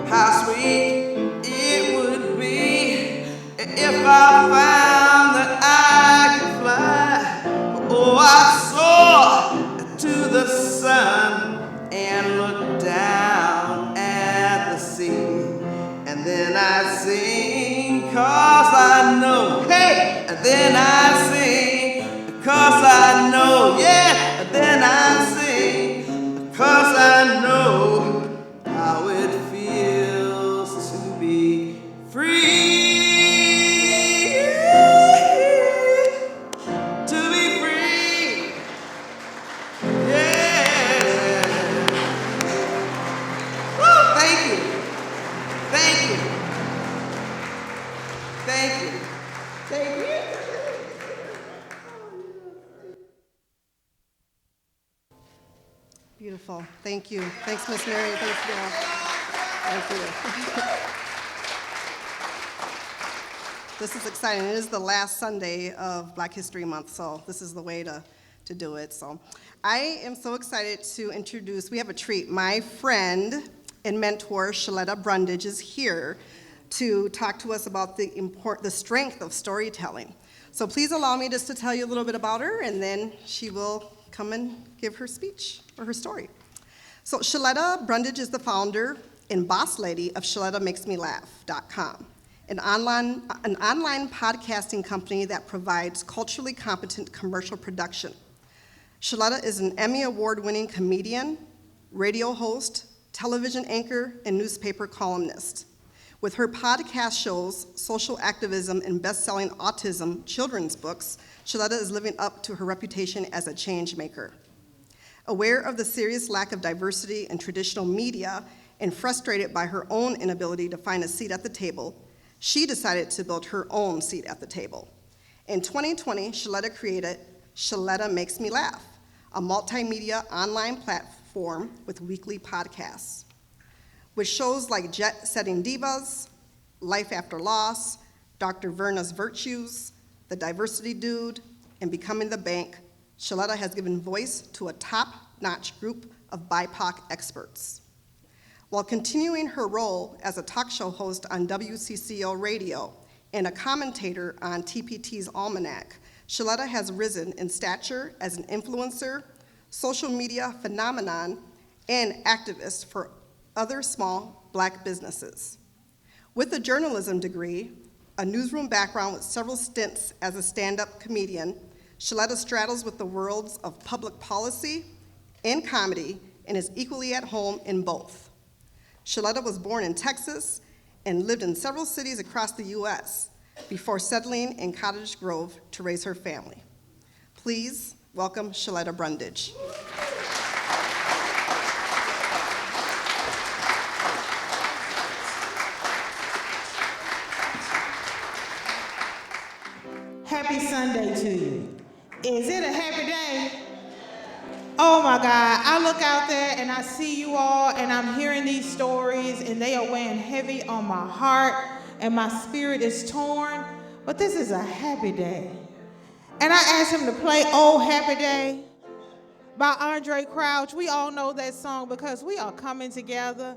How sweet it would be if I found that I could fly. Oh, I soar to the sun and look down at the sea. And then I sing 'cause I know, hey, and then I sing 'cause I know, yeah, and then I sing 'cause I know how it feels to be free. To be free. Yeah. Woo, thank you. Thank you. Thank you. Thank you. Beautiful. Thank you. Thanks, Miss Mary. Thanks, Dell. Thank you. This is exciting. It is the last Sunday of Black History Month, so this is the way to do it. So I am so excited to introduce, we have a treat. My friend and mentor, Shaletta Brundage, is here to talk to us about the strength of storytelling. So please allow me just to tell you a little bit about her, and then she will come and give her speech or her story. So Shaletta Brundage is the founder and boss lady of ShalettaMakesMeLaugh.com, an online podcasting company that provides culturally competent commercial production. Shaletta is an Emmy Award-winning comedian, radio host, television anchor, and newspaper columnist. With her podcast shows, social activism, and best-selling autism children's books, Shaletta is living up to her reputation as a change maker. Aware of the serious lack of diversity in traditional media and frustrated by her own inability to find a seat at the table, she decided to build her own seat at the table. In 2020, Shaletta created Shaletta Makes Me Laugh, a multimedia online platform with weekly podcasts. With shows like Jet Setting Divas, Life After Loss, Dr. Verna's Virtues, The Diversity Dude, and Becoming the Bank, Shaletta has given voice to a top-notch group of BIPOC experts. While continuing her role as a talk show host on WCCO Radio and a commentator on TPT's Almanac, Shaletta has risen in stature as an influencer, social media phenomenon, and activist for other small Black businesses. With a journalism degree, a newsroom background with several stints as a stand-up comedian, Shaletta straddles with the worlds of public policy and comedy and is equally at home in both. Shaletta was born in Texas and lived in several cities across the US before settling in Cottage Grove to raise her family. Please welcome Shaletta Brundage. Happy Sunday to you. Is it a happy day? Oh my God, I look out there and I see you all and I'm hearing these stories and they are weighing heavy on my heart and my spirit is torn, but this is a happy day. And I asked him to play Oh Happy Day by Andre Crouch. We all know that song because we are coming together,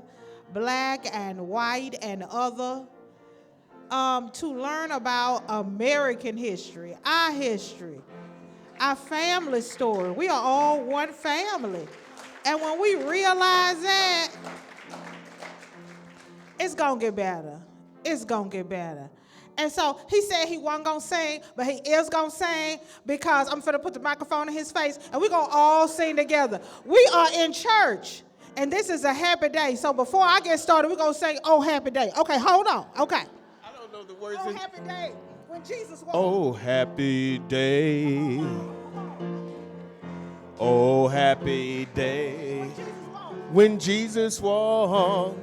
Black and white and other, to learn about American history, our family story. We are all one family. And when we realize that, it's gonna get better. It's gonna get better. And so he said he wasn't gonna sing, but he is gonna sing because I'm finna put the microphone in his face and we're gonna all sing together. We are in church and this is a happy day. So before I get started, we're gonna sing Oh Happy Day. Okay, hold on, okay. Know the words. Oh, happy day when Jesus walked. Oh, happy day. Oh, happy day when Jesus walked.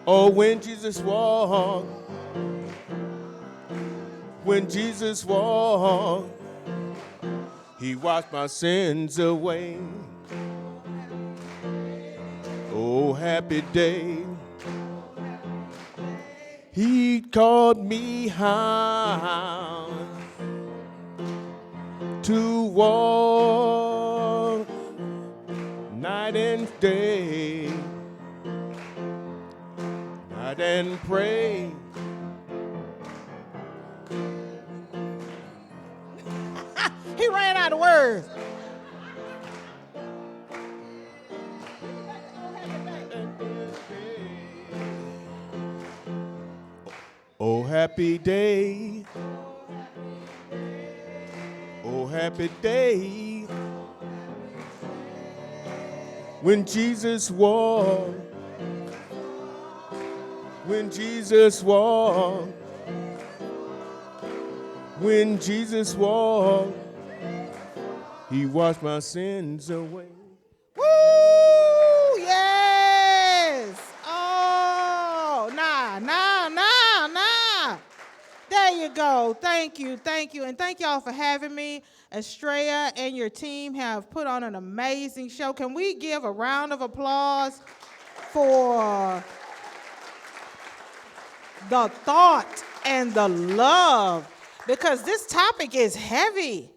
Oh, when Jesus walked. When Jesus walked, he washed my sins away. Oh, happy day. He called me out to walk night and day, night and pray. He ran out of words. Oh, happy day. Oh, happy day when Jesus walked. When Jesus walked. When Jesus walked, he washed my sins away. Woo! Yes! Oh, nah. There you go. Thank you. And thank y'all for having me. Estrella and your team have put on an amazing show. Can we give a round of applause for the thought and the love? Because this topic is heavy.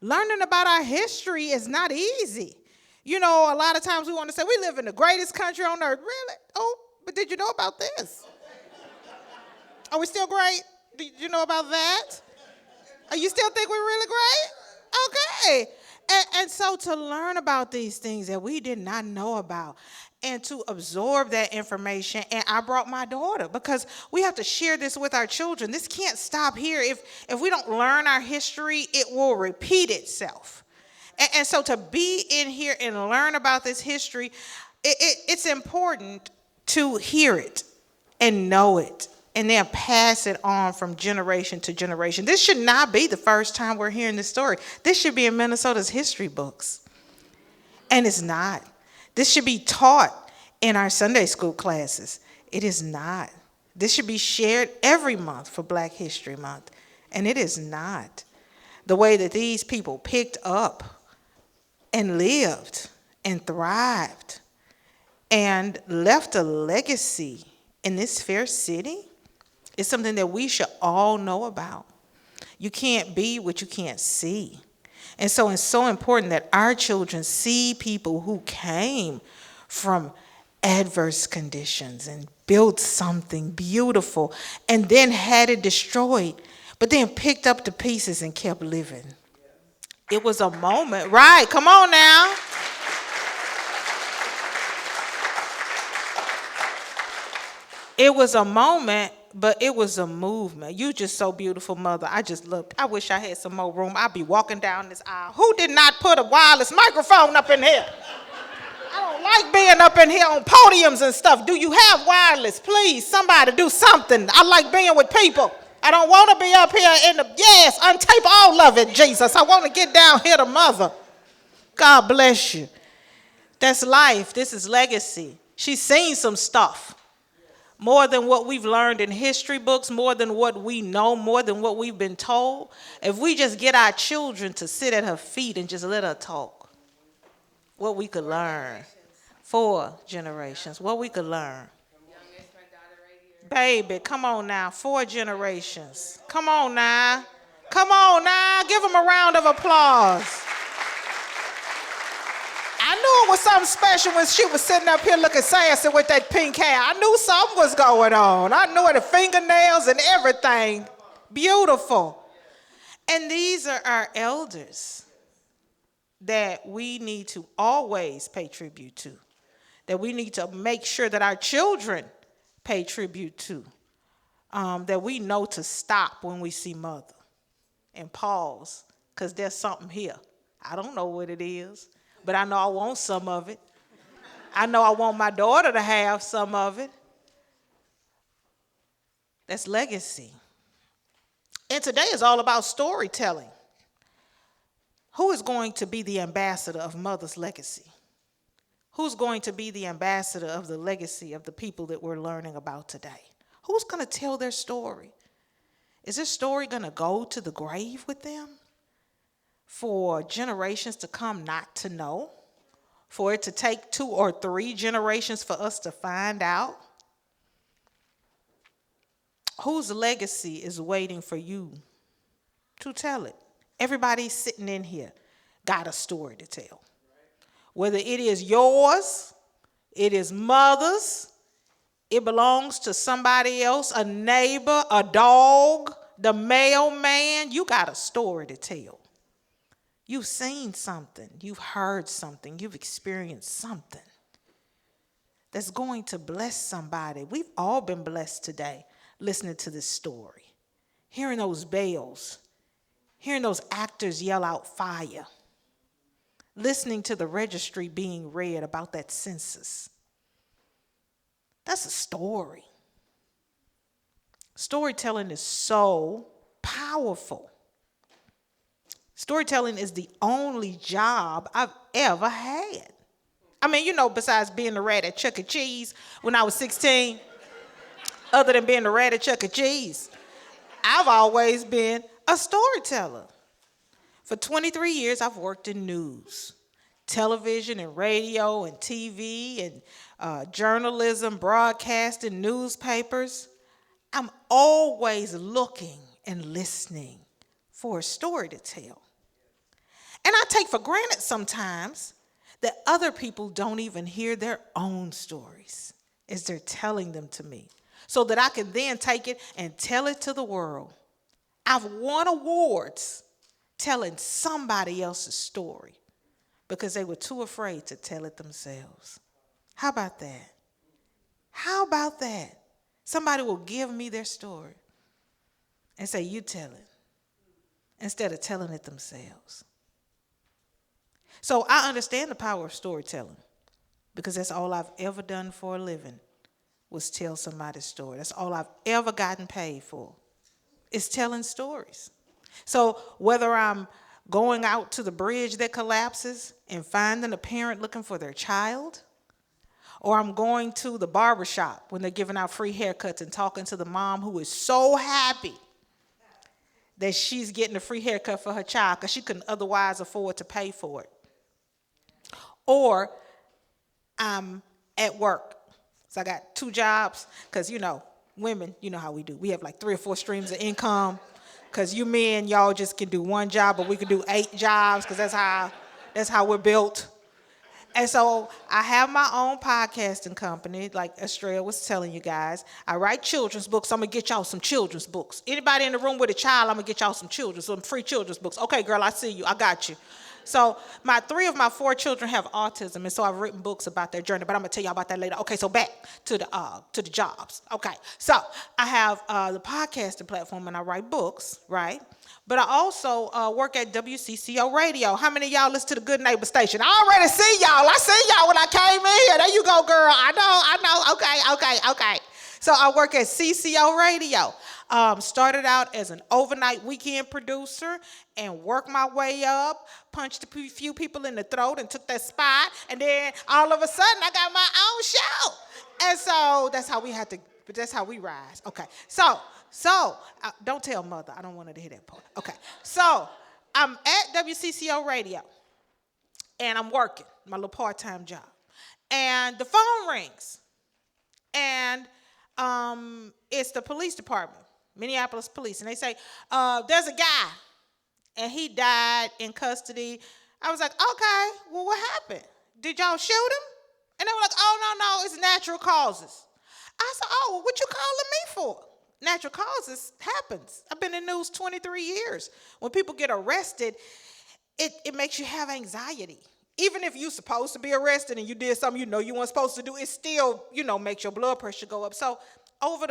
Learning about our history is not easy. You know, a lot of times we want to say, we live in the greatest country on earth. Really? Oh, but did you know about this? Are we still great? Did you know about that? You still think we're really great? Okay. And so to learn about these things that we did not know about and to absorb that information, and I brought my daughter because we have to share this with our children. This can't stop here. If we don't learn our history, it will repeat itself. And so to be in here and learn about this history, it's important to hear it and know it and then pass it on from generation to generation. This should not be the first time we're hearing this story. This should be in Minnesota's history books. And it's not. This should be taught in our Sunday school classes. It is not. This should be shared every month for Black History Month, and it is not. The way that these people picked up and lived and thrived and left a legacy in this fair city is something that we should all know about. You can't be what you can't see. And so it's so important that our children see people who came from adverse conditions and built something beautiful and then had it destroyed, but then picked up the pieces and kept living. It was a moment, right? Come on now. It was a moment, but it was a movement. You just so beautiful, Mother. I wish I had some more room. I'd be walking down this aisle. Who did not put a wireless microphone up in here? I don't like being up in here on podiums and stuff. Do you have wireless? Please, somebody do something. I like being with people. I don't want to be up here untape all of it, Jesus. I want to get down here to Mother. God bless you. That's life. This is legacy. She's seen some stuff. More than what we've learned in history books, more than what we know, more than what we've been told. If we just get our children to sit at her feet and just let her talk, what we could learn. 4 generations, what we could learn. Baby, come on now, 4 generations. Come on now. Come on now, give them a round of applause. I knew it was something special when she was sitting up here looking sassy with that pink hair. I knew something was going on. I knew it, the fingernails and everything. Beautiful. And these are our elders that we need to always pay tribute to, that we need to make sure that our children pay tribute to, that we know to stop when we see Mother and pause, because there's something here. I don't know what it is, but I know I want some of it. I know I want my daughter to have some of it. That's legacy. And today is all about storytelling. Who is going to be the ambassador of Mother's legacy? Who's going to be the ambassador of the legacy of the people that we're learning about today? Who's going to tell their story? Is this story going to go to the grave with them? For generations to come not to know? For it to take 2 or 3 generations for us to find out? Whose legacy is waiting for you to tell it? Everybody sitting in here got a story to tell. Whether it is yours, it is Mother's, it belongs to somebody else, a neighbor, a dog, the mailman, you got a story to tell. You've seen something, you've heard something, you've experienced something that's going to bless somebody. We've all been blessed today listening to this story, hearing those bells, hearing those actors yell out fire, listening to the registry being read about that census. That's a story. Storytelling is so powerful. Storytelling is the only job I've ever had. I mean, you know, besides being the rat at Chuck E. Cheese when I was 16, other than being the rat at Chuck E. Cheese, I've always been a storyteller. For 23 years, I've worked in news, television and radio and TV and journalism, broadcasting, newspapers. I'm always looking and listening for a story to tell. And I take for granted sometimes that other people don't even hear their own stories as they're telling them to me, so that I can then take it and tell it to the world. I've won awards telling somebody else's story because they were too afraid to tell it themselves. How about that? How about that? Somebody will give me their story and say, you tell it, instead of telling it themselves. So I understand the power of storytelling, because that's all I've ever done for a living, was tell somebody's story. That's all I've ever gotten paid for, is telling stories. So whether I'm going out to the bridge that collapses and finding a parent looking for their child, or I'm going to the barber shop when they're giving out free haircuts and talking to the mom who is so happy that she's getting a free haircut for her child because she couldn't otherwise afford to pay for it. Or I'm at work. So I got 2 jobs because, women, you know how we do. We have like 3 or 4 streams of income because you men, y'all just can do 1 job, but we can do 8 jobs because that's how we're built. And so I have my own podcasting company, like Estrella was telling you guys. I write children's books. I'm going to get y'all some children's books. Anybody in the room with a child, I'm going to get y'all some free children's books. Okay, girl, I see you. I got you. So 3 of my 4 children have autism, and so I've written books about their journey, but I'm going to tell y'all about that later. Okay, so back to the jobs. Okay, so I have the podcasting platform, and I write books, right? But I also work at WCCO Radio. How many of y'all listen to the Good Neighbor station? I already see y'all. I seen y'all when I came in here. There you go, girl. I know. Okay. So I work at CCO Radio. Started out as an overnight weekend producer and worked my way up, punched a few people in the throat and took that spot. And then all of a sudden, I got my own show. And so that's how we rise. Okay. So don't tell mother. I don't want her to hear that part. Okay. So I'm at WCCO Radio, and I'm working my little part-time job. And the phone rings, and it's the police department, Minneapolis police, and they say, there's a guy, and he died in custody. I was like, okay, well, what happened? Did y'all shoot him? And they were like, oh, no, it's natural causes. I said, oh, well, what you calling me for? Natural causes happens. I've been in the news 23 years. When people get arrested, it makes you have anxiety. Even if you're supposed to be arrested and you did something you weren't supposed to do, it still, makes your blood pressure go up. So over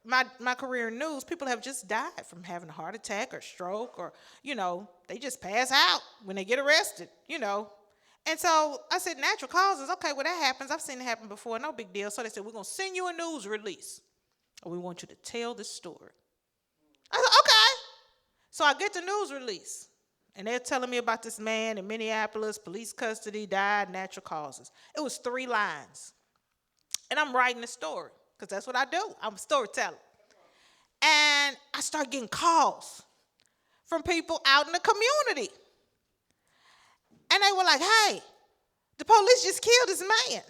my career in news, people have just died from having a heart attack or stroke or, they just pass out when they get arrested, And so I said, natural causes, okay, well, that happens. I've seen it happen before, no big deal. So they said, we're going to send you a news release. We want you to tell this story. I said, okay. So I get the news release, and they're telling me about this man in Minneapolis, police custody, died, natural causes. It was 3 lines. And I'm writing the story, because that's what I do. I'm a storyteller. And I start getting calls from people out in the community. And they were like, hey, the police just killed this man.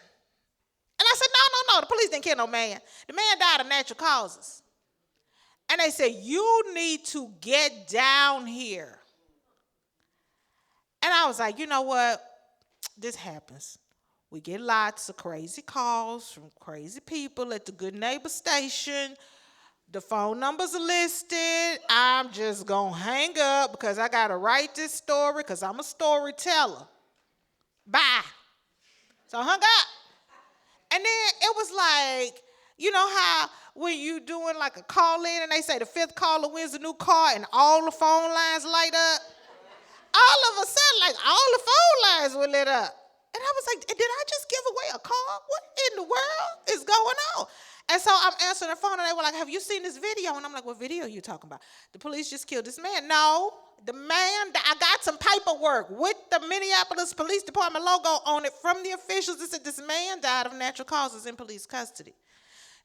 And I said, no, the police didn't kill no man. The man died of natural causes. And they said, you need to get down here. And I was like, you know what? This happens. We get lots of crazy calls from crazy people at the Good Neighbor station. The phone numbers are listed. I'm just going to hang up because I got to write this story because I'm a storyteller. Bye. So I hung up. And then it was like, you know how when you doing like a call in and they say the 5th caller wins a new car and all the phone lines light up? All of a sudden, like all the phone lines were lit up. And I was like, did I just give away a car? What in the world is going on? And so I'm answering the phone and they were like, have you seen this video? And I'm like, what video are you talking about? The police just killed this man. No, the man, I got some paperwork with the Minneapolis Police Department logo on it from the officials that said this man died of natural causes in police custody.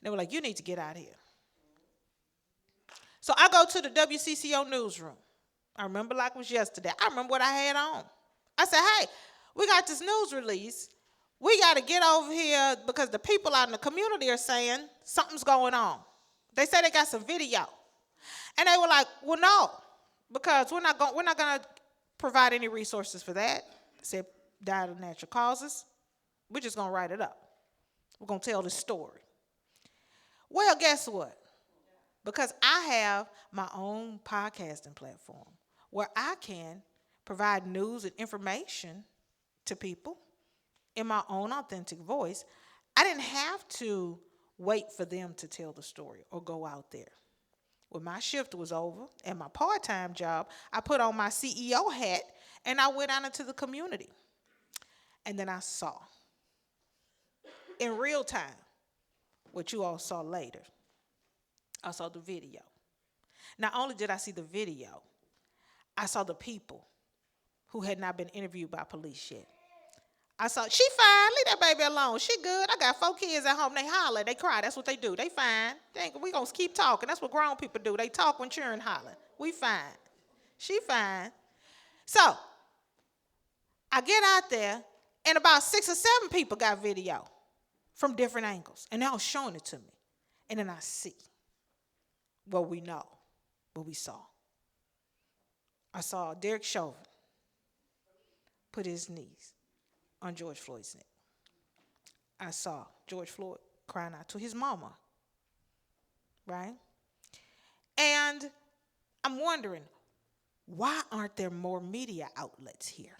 And they were like, you need to get out of here. So I go to the WCCO newsroom. I remember like it was yesterday. I remember what I had on. I said, hey, we got this news release. We got to get over here because the people out in the community are saying something's going on. They say they got some video. And they were like, well, no, because we're not going to provide any resources for that. They said, died of natural causes. We're just going to write it up. We're going to tell this story. Well, guess what? Because I have my own podcasting platform where I can provide news and information to people in my own authentic voice, I didn't have to wait for them to tell the story or go out there. When my shift was over and my part-time job, I put on my CEO hat and I went out into the community. And then I saw in real time what you all saw later. I saw the video. Not only did I see the video, I saw the people who had not been interviewed by police yet. I saw, she fine, leave that baby alone. She good. I got 4 kids at home. They holler, they cry. That's what they do. They fine. We gonna keep talking. That's what grown people do. They talk when cheering, hollering. We fine. She fine. So, I get out there, and about 6 or 7 people got video from different angles. And they all showing it to me. And then I see what we know, what we saw. I saw Derek Chauvin put his knees on George Floyd's neck. I saw George Floyd crying out to his mama, right? And I'm wondering, why aren't there more media outlets here?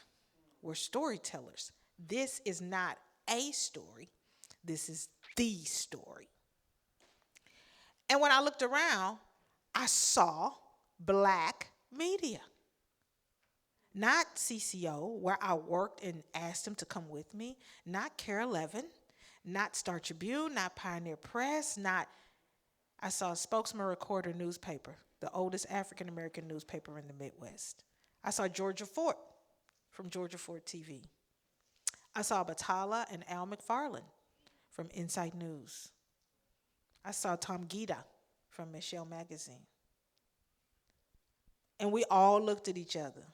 We're storytellers. This is not a story. This is the story. And when I looked around, I saw black media. Not CCO, where I worked and asked them to come with me. Not Care 11, not Star Tribune, not Pioneer Press, I saw a Spokesman Recorder newspaper, the oldest African-American newspaper in the Midwest. I saw Georgia Fort from Georgia Fort TV. I saw Batala and Al McFarland from Insight News. I saw Tom Gita from Michelle Magazine. And we all looked at each other.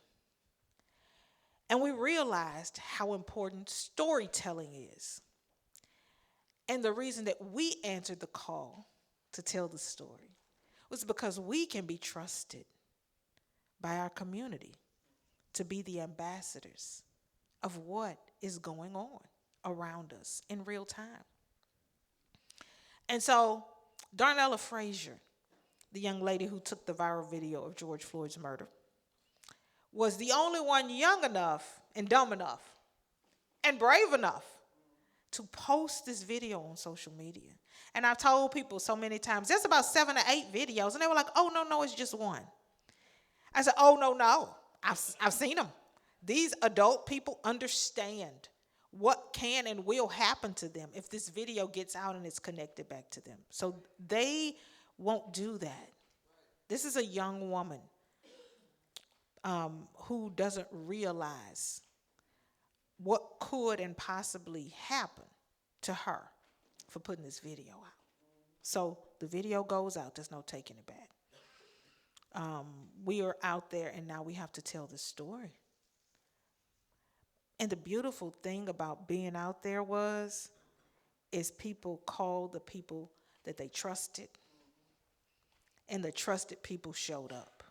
And we realized how important storytelling is. And the reason that we answered the call to tell the story was because we can be trusted by our community to be the ambassadors of what is going on around us in real time. And so Darnella Frazier, the young lady who took the viral video of George Floyd's murder, was the only one young enough and dumb enough and brave enough to post this video on social media. And I've told people so many times, there's about 7 or 8 videos, and they were like, oh, no, it's just one. I said, oh, no, I've seen them. These adult people understand what can and will happen to them if this video gets out and it's connected back to them. So they won't do that. This is a young woman who doesn't realize what could and possibly happen to her for putting this video out. So the video goes out. There's no taking it back. We are out there, and now we have to tell the story. And the beautiful thing about being out there is people called the people that they trusted, and the trusted people showed up.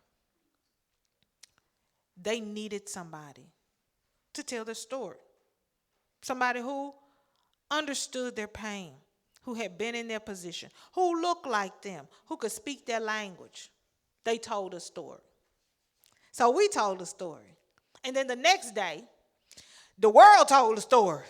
They needed somebody to tell their story. Somebody who understood their pain, who had been in their position, who looked like them, who could speak their language. They told a story. So we told a story. And then the next day, the world told a story.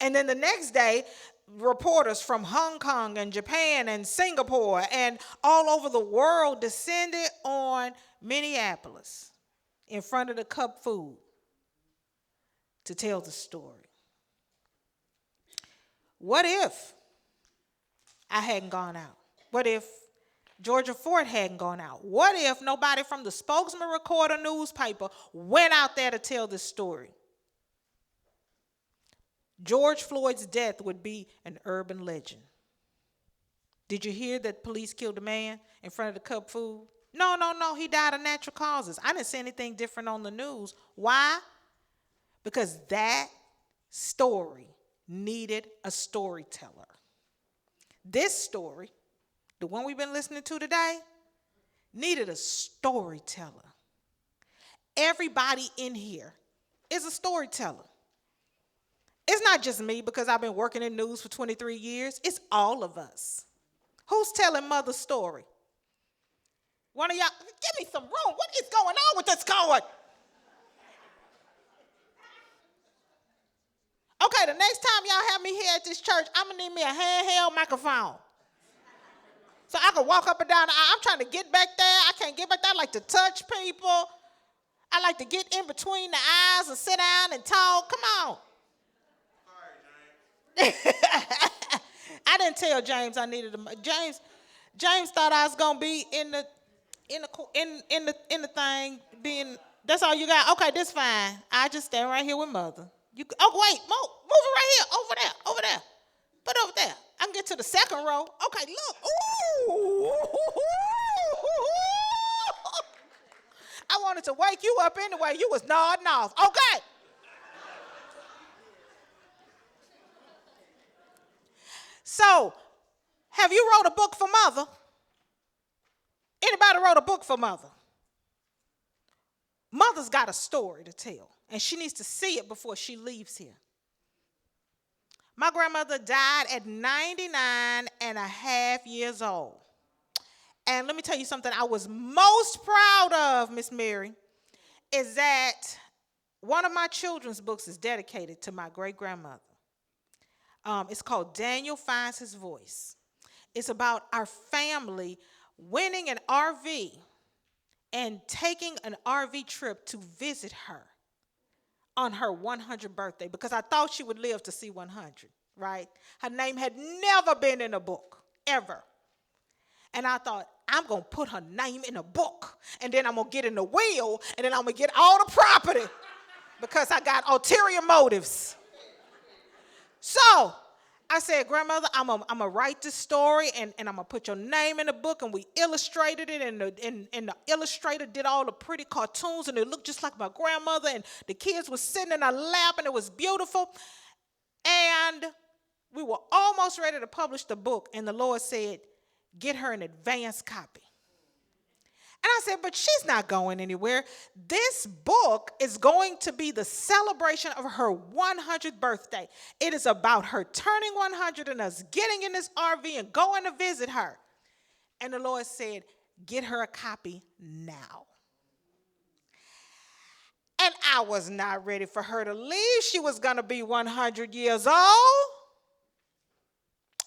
And then the next day, reporters from Hong Kong and Japan and Singapore and all over the world descended on Minneapolis in front of the Cup Food to tell the story. What if I hadn't gone out? What if Georgia Fort hadn't gone out? What if nobody from the Spokesman Recorder newspaper went out there to tell this story? George Floyd's death would be an urban legend. Did you hear that police killed a man in front of the Cup Food? No, he died of natural causes. I didn't see anything different on the news. Why? Because that story needed a storyteller. This story, the one we've been listening to today, needed a storyteller. Everybody in here is a storyteller. It's not just me because I've been working in news for 23 years. It's all of us. Who's telling Mother's story? One of y'all, give me some room. What is going on with this cord? Okay, the next time y'all have me here at this church, I'm going to need me a handheld microphone. So I can walk up and down the aisle. I'm trying to get back there. I can't get back there. I like to touch people. I like to get in between the aisles and sit down and talk. Come on. Sorry, James. I didn't tell James I needed a James thought I was gonna be in the thing being That's all you got? Okay, that's fine. I just stand right here with Mother. Oh, wait, move it right here. Over there. Put it over there. I can get to the second row. Okay, look. Ooh. I wanted to wake you up anyway. You was nodding off. Okay. So, have you wrote a book for Mother? Anybody wrote a book for Mother? Mother's got a story to tell, and she needs to see it before she leaves here. My grandmother died at 99 and a half years old. And let me tell you something I was most proud of, Miss Mary, is that one of my children's books is dedicated to my great-grandmother. It's called Daniel Finds His Voice. It's about our family winning an RV and taking an RV trip to visit her on her 100th birthday, because I thought she would live to see 100, right? Her name had never been in a book, ever. And I thought, I'm going to put her name in a book, and then I'm going to get in the will, and then I'm going to get all the property because I got ulterior motives. So I said, Grandmother, I'm going to write this story, and I'm going to put your name in the book, and we illustrated it, and the illustrator did all the pretty cartoons, and it looked just like my grandmother, and the kids were sitting in her lap, and it was beautiful. And we were almost ready to publish the book, and the Lord said, get her an advance copy. And I said, but she's not going anywhere. This book is going to be the celebration of her 100th birthday. It is about her turning 100 and us getting in this RV and going to visit her. And the Lord said, get her a copy now. And I was not ready for her to leave. She was going to be 100 years old.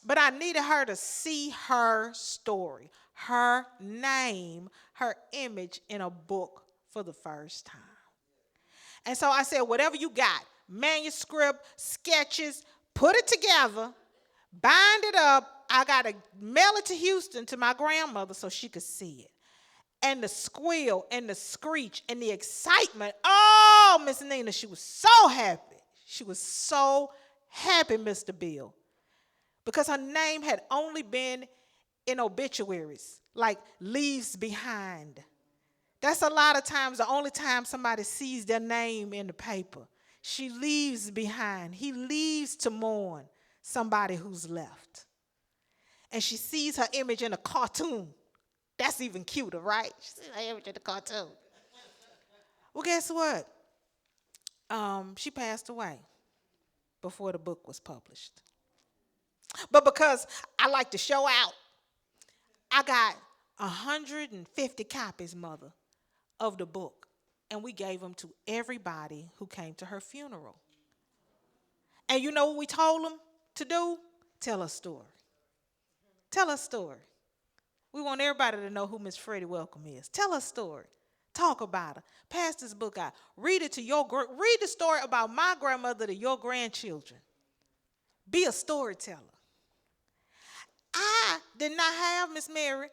But I needed her to see her story, her name, her image in a book for the first time. And so I said, whatever you got, manuscript, sketches, put it together, bind it up. I got to mail it to Houston to my grandmother so she could see it. And the squeal and the screech and the excitement. Oh, Miss Nina, she was so happy. She was so happy, Mr. Bill. Because her name had only been in obituaries, like leaves behind. That's a lot of times the only time somebody sees their name in the paper. She leaves behind. He leaves to mourn somebody who's left. And she sees her image in a cartoon. That's even cuter, right? She sees her image in the cartoon. Well, guess what? She passed away before the book was published. But because I like to show out, I got 150 copies, Mother, of the book. And we gave them to everybody who came to her funeral. And you know what we told them to do? Tell a story. Tell a story. We want everybody to know who Miss Freddie Welcome is. Tell a story. Talk about her. Pass this book out. Read the story about my grandmother to your grandchildren. Be a storyteller. I did not have, Miss Mary,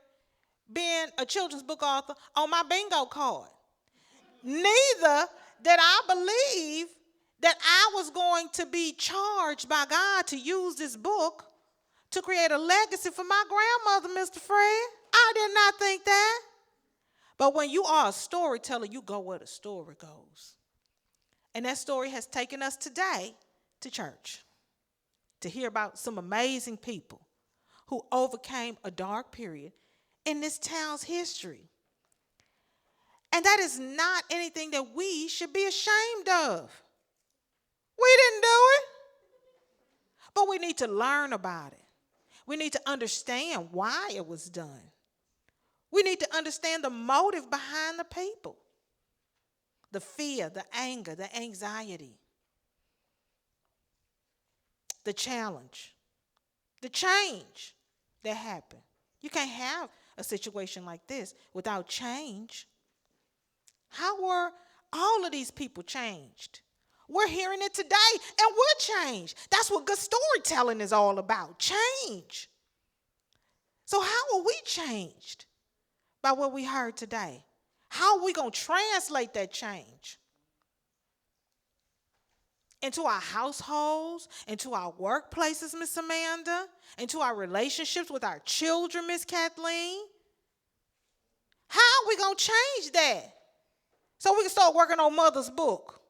being a children's book author on my bingo card. Neither did I believe that I was going to be charged by God to use this book to create a legacy for my grandmother, Mr. Fred. I did not think that. But when you are a storyteller, you go where the story goes. And that story has taken us today to church to hear about some amazing people who overcame a dark period in this town's history. And that is not anything that we should be ashamed of. We didn't do it. But we need to learn about it. We need to understand why it was done. We need to understand the motive behind the people. The fear, the anger, the anxiety. The challenge. The change that happened. You can't have a situation like this without change. How were all of these people changed? We're hearing it today, and we're changed. That's what good storytelling is all about, change. So how are we changed by what we heard today? How are we going to translate that change into our households, into our workplaces, Miss Amanda, into our relationships with our children, Miss Kathleen? How are we going to change that so we can start working on Mother's book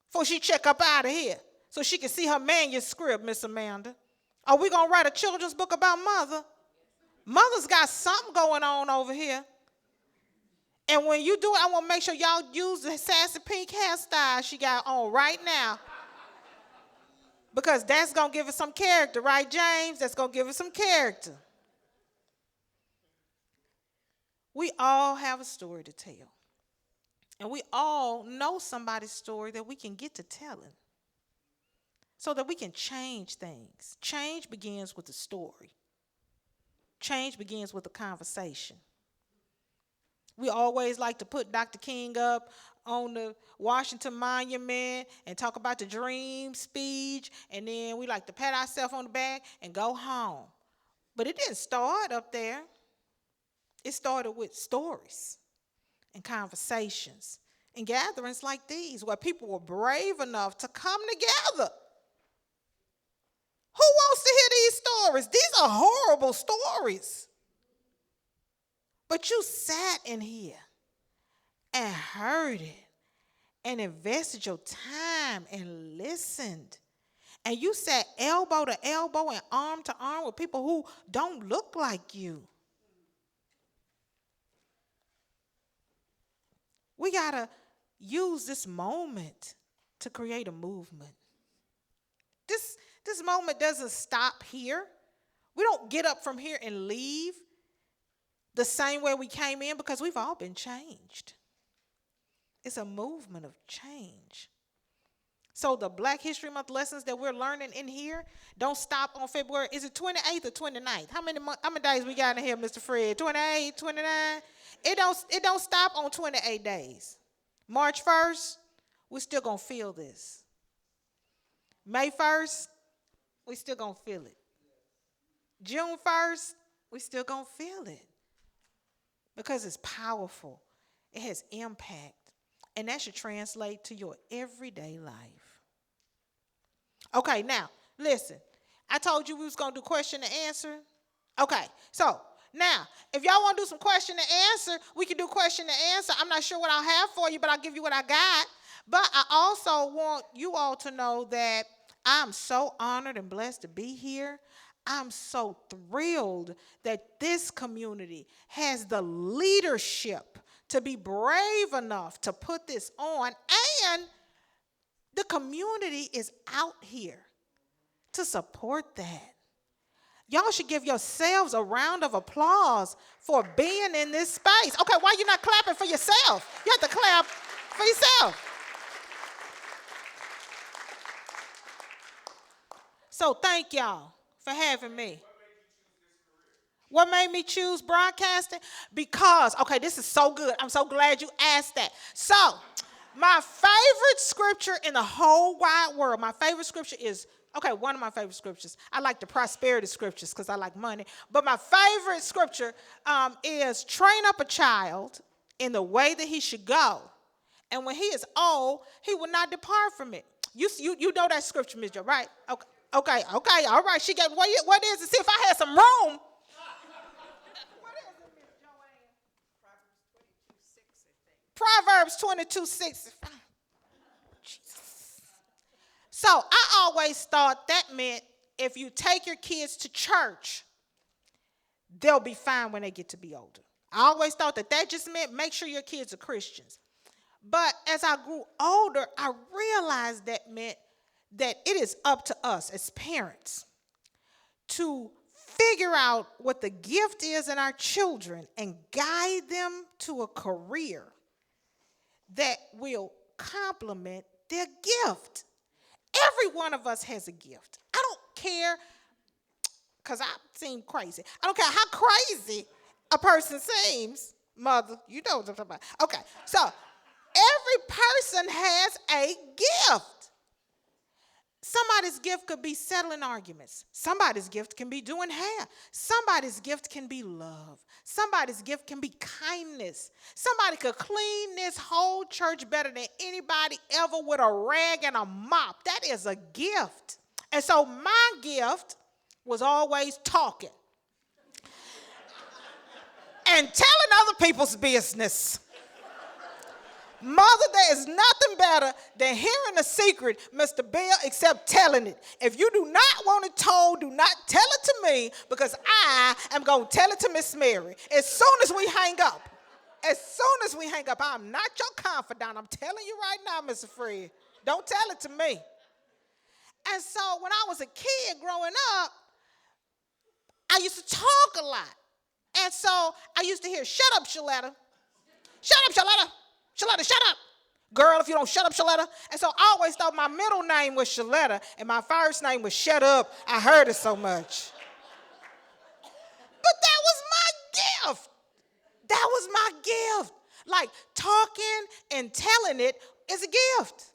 before she check up out of here so she can see her manuscript, Miss Amanda? Are we going to write a children's book about Mother? Mother's got something going on over here. And when you do it, I want to make sure y'all use the sassy pink hairstyle she got on right now. Because that's going to give us some character, right, James? That's going to give us some character. We all have a story to tell. And we all know somebody's story that we can get to telling so that we can change things. Change begins with a story. Change begins with a conversation. We always like to put Dr. King up on the Washington Monument and talk about the dream speech, and then we like to pat ourselves on the back and go home. But it didn't start up there. It started with stories and conversations and gatherings like these where people were brave enough to come together. Who wants to hear these stories? These are horrible stories. But you sat in here and heard it and invested your time and listened. And you sat elbow to elbow and arm to arm with people who don't look like you. We got to use this moment to create a movement. This moment doesn't stop here. We don't get up from here and leave the same way we came in because we've all been changed. It's a movement of change. So the Black History Month lessons that we're learning in here don't stop on February. Is it 28th or 29th? How many days we got in here, Mr. Fred? 28, 29? It don't stop on 28 days. March 1st, we're still going to feel this. May 1st, we still going to feel it. June 1st, we still going to feel it. Because it's powerful. It has impact. And that should translate to your everyday life. Okay, now, listen. I told you we was going to do question and answer. Okay, so now, if y'all want to do some question and answer, we can do question and answer. I'm not sure what I'll have for you, but I'll give you what I got. But I also want you all to know that I'm so honored and blessed to be here. I'm so thrilled that this community has the leadership to be brave enough to put this on, and the community is out here to support that. Y'all should give yourselves a round of applause for being in this space. Okay, why are you not clapping for yourself? You have to clap for yourself. So thank y'all for having me. What made me choose broadcasting? Because, okay, this is so good. I'm so glad you asked that. So, my favorite scripture in the whole wide world, my favorite scripture is, okay, one of my favorite scriptures. I like the prosperity scriptures because I like money. But my favorite scripture is train up a child in the way that he should go. And when he is old, he will not depart from it. You know that scripture, Ms. Joe, right? Okay, all right. She got, what is it? See if I had some room. Proverbs 22:6. Jesus. So I always thought that meant if you take your kids to church, they'll be fine when they get to be older. I always thought that just meant make sure your kids are Christians. But as I grew older, I realized that meant that it is up to us as parents to figure out what the gift is in our children and guide them to a career that will complement their gift. Every one of us has a gift. I don't care, because I seem crazy. I don't care how crazy a person seems. Mother, you know what I'm talking about. Okay, so every person has a gift. Somebody's gift could be settling arguments. Somebody's gift can be doing hair. Somebody's gift can be love. Somebody's gift can be kindness. Somebody could clean this whole church better than anybody ever with a rag and a mop. That is a gift. And so my gift was always talking and telling other people's business. Mother, there is nothing better than hearing a secret, Mr. Bill, except telling it. If you do not want it told, do not tell it to me, because I am going to tell it to Miss Mary. As soon as we hang up, I'm not your confidant. I'm telling you right now, Mr. Fred. Don't tell it to me. And so when I was a kid growing up, I used to talk a lot. And so I used to hear, shut up, Shaletta. Shut up, Shaletta. Shaletta, shut up. Girl, if you don't shut up, Shaletta. And so I always thought my middle name was Shaletta and my first name was Shut Up. I heard it so much. But that was my gift. That was my gift. Like talking and telling it is a gift.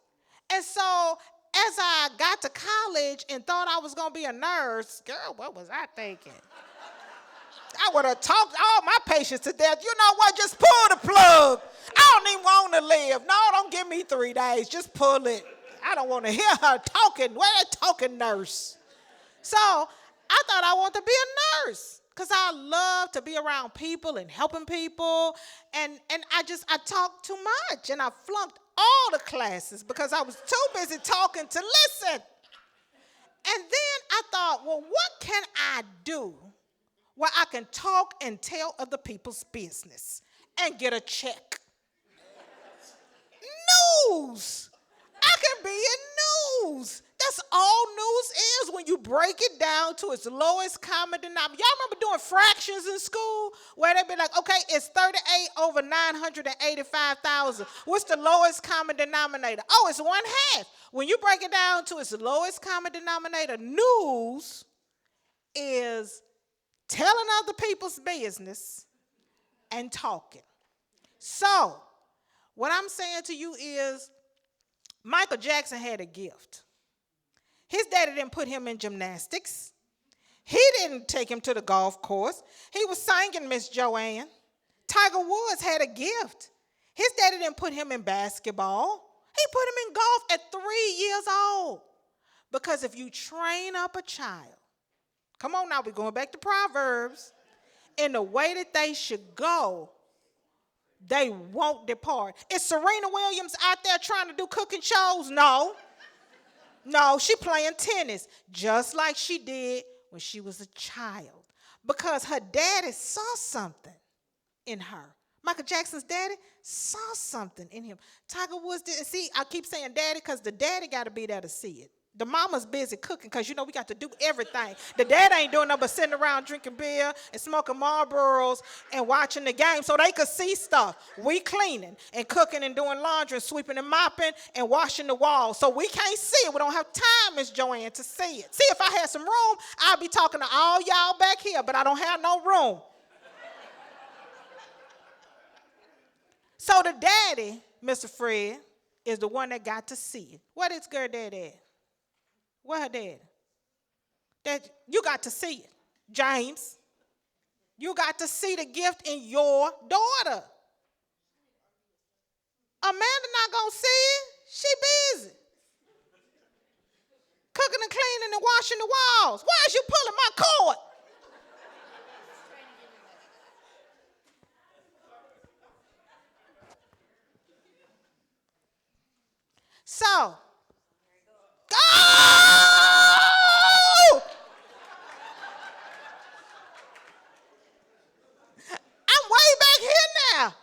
And so as I got to college and thought I was going to be a nurse, girl, what was I thinking? I would have talked all my patients to death. You know what? Just pull the plug. I don't even want to live. No, don't give me 3 days. Just pull it. I don't want to hear her talking. Where that talking nurse? So I thought I wanted to be a nurse because I love to be around people and helping people. And I talked too much. And I flunked all the classes because I was too busy talking to listen. And then I thought, well, what can I do where I can talk and tell other people's business and get a check? News. I can be in news. That's all news is when you break it down to its lowest common denominator. Y'all remember doing fractions in school where they'd be like, okay, it's 38 over 985,000. What's the lowest common denominator? Oh, it's 1/2. When you break it down to its lowest common denominator, news is telling other people's business and talking. So, what I'm saying to you is Michael Jackson had a gift. His daddy didn't put him in gymnastics. He didn't take him to the golf course. He was singing Miss Joanne. Tiger Woods had a gift. His daddy didn't put him in basketball. He put him in golf at 3 years old. Because if you train up a child, come on now, we're going back to Proverbs, in the way that they should go, they won't depart. Is Serena Williams out there trying to do cooking shows? No. No, she playing tennis, just like she did when she was a child. Because her daddy saw something in her. Michael Jackson's daddy saw something in him. Tiger Woods didn't see. I keep saying daddy because the daddy got to be there to see it. The mama's busy cooking because, you know, we got to do everything. The dad ain't doing nothing but sitting around drinking beer and smoking Marlboros and watching the game so they could see stuff. We cleaning and cooking and doing laundry and sweeping and mopping and washing the walls. So we can't see it. We don't have time, Miss Joanne, to see it. See, if I had some room, I'd be talking to all y'all back here, but I don't have no room. So the daddy, Mr. Fred, is the one that got to see it. Where this girl dad at? Where her dad? That you got to see it. James, you got to see the gift in your daughter. Amanda not gonna see it. She busy. Cooking and cleaning and washing the walls. Why is you pulling my cord? So, go! I'm way back here now.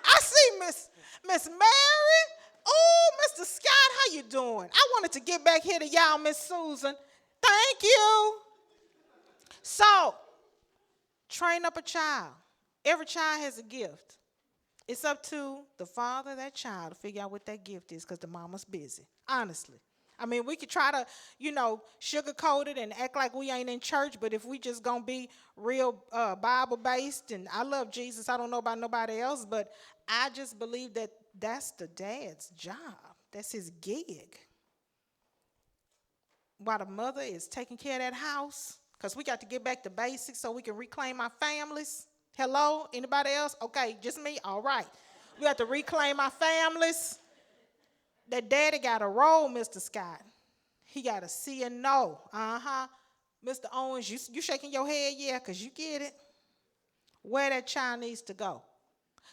I see Miss Mary. Oh, Mr. Scott, how you doing? I wanted to get back here to y'all, Miss Susan. Thank you. So, train up a child. Every child has a gift. It's up to the father of that child to figure out what that gift is because the mama's busy, honestly. I mean, we could try to, sugarcoat it and act like we ain't in church, but if we just going to be real Bible-based, and I love Jesus, I don't know about nobody else, but I just believe that that's the dad's job. That's his gig. while the mother is taking care of that house, because we got to get back to basics so we can reclaim our families. Hello? Anybody else? Okay, just me? All right. We have to reclaim our families. That daddy got a role, Mr. Scott. He got a C and no. Uh-huh. Mr. Owens, you shaking your head? Yeah, because you get it. Where that child needs to go.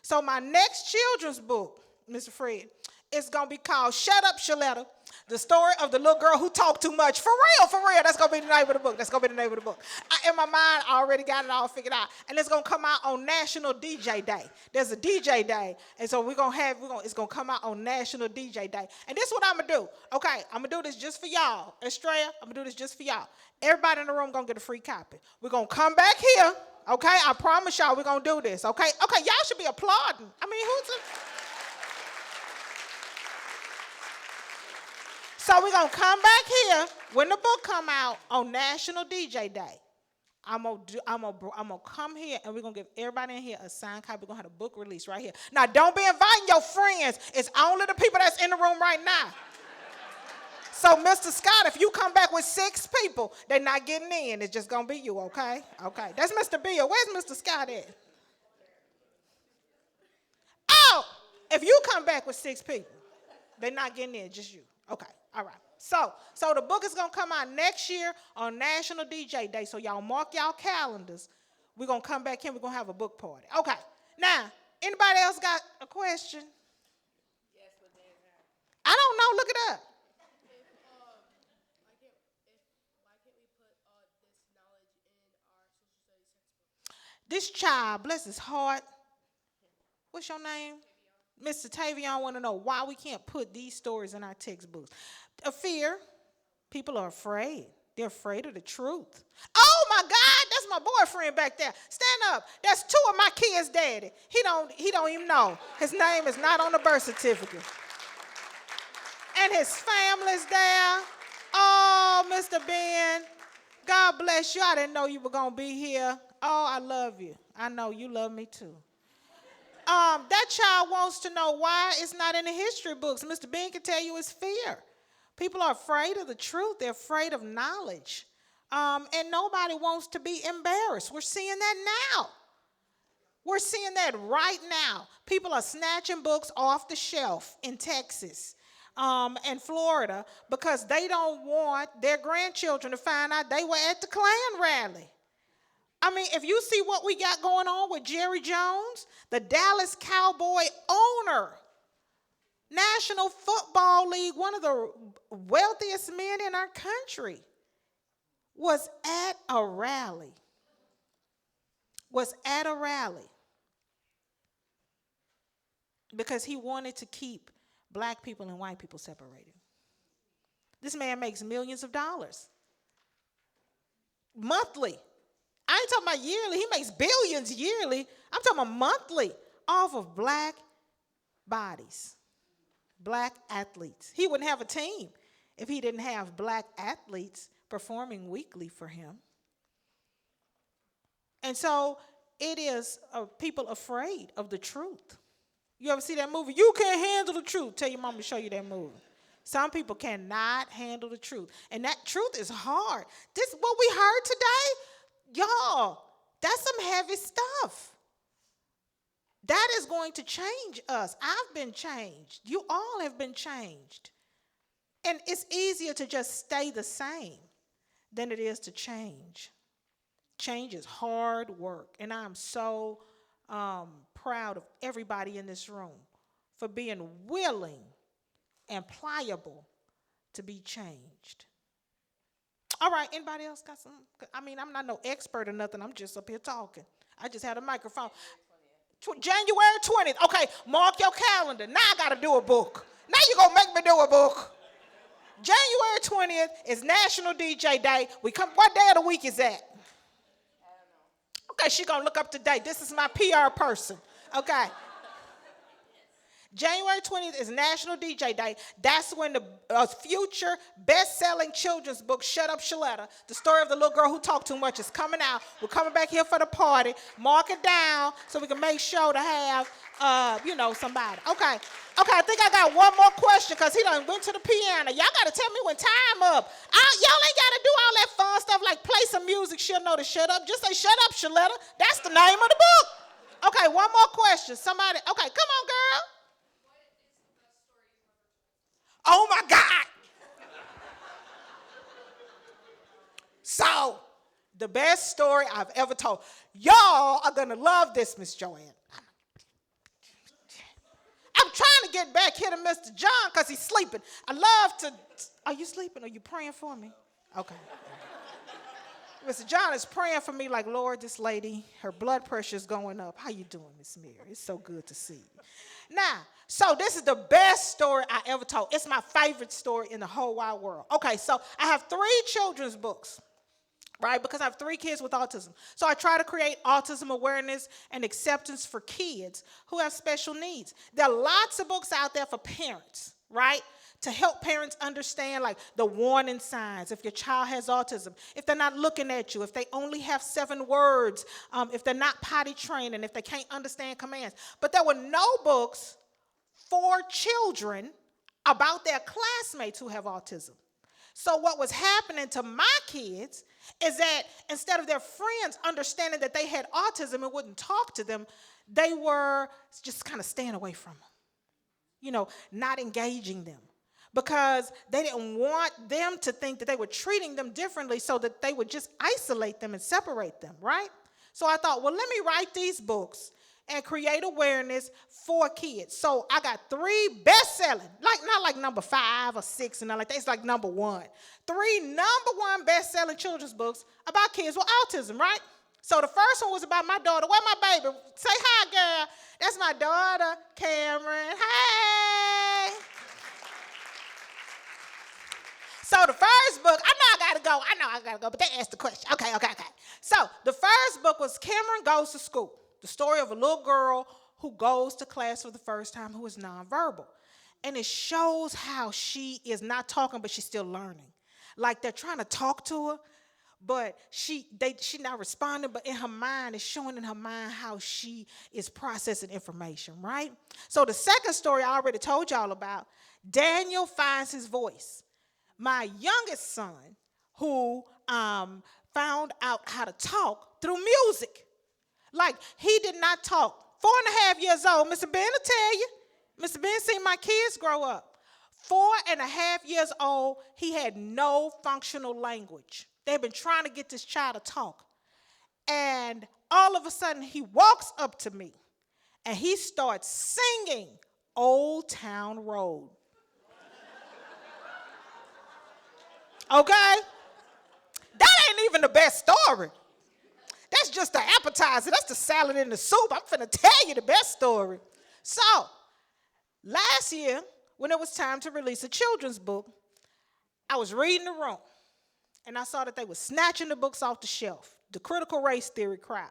So my next children's book, Mr. Fred, it's going to be called Shut Up, Shaletta, the story of the little girl who talked too much. For real. That's going to be the name of the book. In my mind, I already got it all figured out. And it's going to come out on National DJ Day. There's a DJ Day. And so it's going to come out on National DJ Day. And this is what I'm going to do. Okay, I'm going to do this just for y'all. Estrella, I'm going to do this just for y'all. Everybody in the room going to get a free copy. We're going to come back here. Okay, I promise y'all we're going to do this. Okay, y'all should be applauding. I mean, So we're going to come back here when the book come out on National DJ Day. I'm gonna come here and we're going to give everybody in here a signed copy. We're going to have a book release right here. Now, don't be inviting your friends. It's only the people that's in the room right now. So, Mr. Scott, if you come back with 6 people, they're not getting in. It's just going to be you, okay? Okay. That's Mr. Bill. Where's Mr. Scott at? Oh, if you come back with 6 people, they're not getting in, just you. Okay. All right. So the book is going to come out next year on National DJ Day. So y'all mark y'all calendars. We're going to come back here. We're going to have a book party. Okay. Now, anybody else got a question? Yes, but I don't know. Look it up. Why can't we put this knowledge in our social studies textbook? This child, bless his heart. What's your name? Mr. Tavion want to know why we can't put these stories in our textbooks. A fear. People are afraid. They're afraid of the truth. Oh, my God, that's my boyfriend back there. Stand up. That's 2 of my kids' daddy. He don't even know. His name is not on the birth certificate. And his family's there. Oh, Mr. Ben, God bless you. I didn't know you were going to be here. Oh, I love you. I know you love me, too. That child wants to know why it's not in the history books. Mr. Ben can tell you it's fear. People are afraid of the truth. They're afraid of knowledge. And nobody wants to be embarrassed. We're seeing that now. We're seeing that right now. People are snatching books off the shelf in Texas and Florida because they don't want their grandchildren to find out they were at the Klan rally. I mean, if you see what we got going on with Jerry Jones, the Dallas Cowboy owner, National Football League, one of the wealthiest men in our country, was at a rally. Because he wanted to keep black people and white people separated. This man makes millions of dollars monthly. I ain't talking about yearly. He makes billions yearly. I'm talking about monthly off of black bodies, black athletes. He wouldn't have a team if he didn't have black athletes performing weekly for him. And so it is people afraid of the truth. You ever see that movie? You can't handle the truth. Tell your mom to show you that movie. Some people cannot handle the truth. And that truth is hard. This what we heard today. Y'all, that's some heavy stuff. That is going to change us. I've been changed. You all have been changed. And it's easier to just stay the same than it is to change. Change is hard work. And I'm so proud of everybody in this room for being willing and pliable to be changed. All right, anybody else got some? I mean, I'm not no expert or nothing. I'm just up here talking. I just had a microphone. January 20th. Okay, mark your calendar. Now I got to do a book. Now you're going to make me do a book. January 20th is National DJ Day. What day of the week is that? I don't know. Okay, she's going to look up today. This is my PR person. Okay. January 20th is National DJ Day. That's when the future best-selling children's book, Shut Up, Estrella, the story of the little girl who talked too much, is coming out. We're coming back here for the party. Mark it down so we can make sure to have, somebody. Okay, I think I got one more question because he done went to the piano. Y'all got to tell me when time up. Y'all ain't got to do all that fun stuff like play some music. She'll know to shut up. Just say, Shut Up, Estrella. That's the name of the book. Okay, one more question. Somebody, okay, come on, girl. Oh, my God. So, the best story I've ever told. Y'all are going to love this, Miss Joanne. I'm trying to get back here to Mr. John because he's sleeping. I love to. Are you sleeping? Are you praying for me? Okay. Mr. John is praying for me like, Lord, this lady, her blood pressure is going up. How you doing, Miss Mary? It's so good to see you. Now, so this is the best story I ever told. It's my favorite story in the whole wide world. Okay, so I have 3 children's books, right, because I have 3 kids with autism. So I try to create autism awareness and acceptance for kids who have special needs. There are lots of books out there for parents, right, to help parents understand, like, the warning signs if your child has autism, if they're not looking at you, if they only have 7 words, if they're not potty trained, and if they can't understand commands. But there were no books for children about their classmates who have autism. So what was happening to my kids is that instead of their friends understanding that they had autism and wouldn't talk to them, they were just kind of staying away from them, not engaging them, because they didn't want them to think that they were treating them differently, so that they would just isolate them and separate them, right? So I thought, well, let me write these books and create awareness for kids. So I got 3 best-selling, not like number 5 or 6 and nothing like that. It's like number 1. 3 number 1 best-selling children's books about kids with autism, right? So the first one was about my daughter. Where my baby? Say hi, girl. That's my daughter, Cameron. Hey. So the first book, I know I gotta go, but they asked the question. Okay. So the first book was Cameron Goes to School, the story of a little girl who goes to class for the first time who is nonverbal. And it shows how she is not talking, but she's still learning. Like, they're trying to talk to her, but she's not responding, but in her mind, it's showing in her mind how she is processing information, right? So the second story I already told y'all about, Daniel Finds His Voice. My youngest son, who found out how to talk through music. Like, he did not talk. 4.5 years old. Mr. Ben will tell you. Mr. Ben seen my kids grow up. 4.5 years old, he had no functional language. They've been trying to get this child to talk. And all of a sudden, he walks up to me, and he starts singing Old Town Road. Okay? That ain't even the best story. That's just the appetizer. That's the salad in the soup. I'm finna tell you the best story. So, last year, when it was time to release a children's book, I was reading the room, and I saw that they were snatching the books off the shelf, the critical race theory crowd.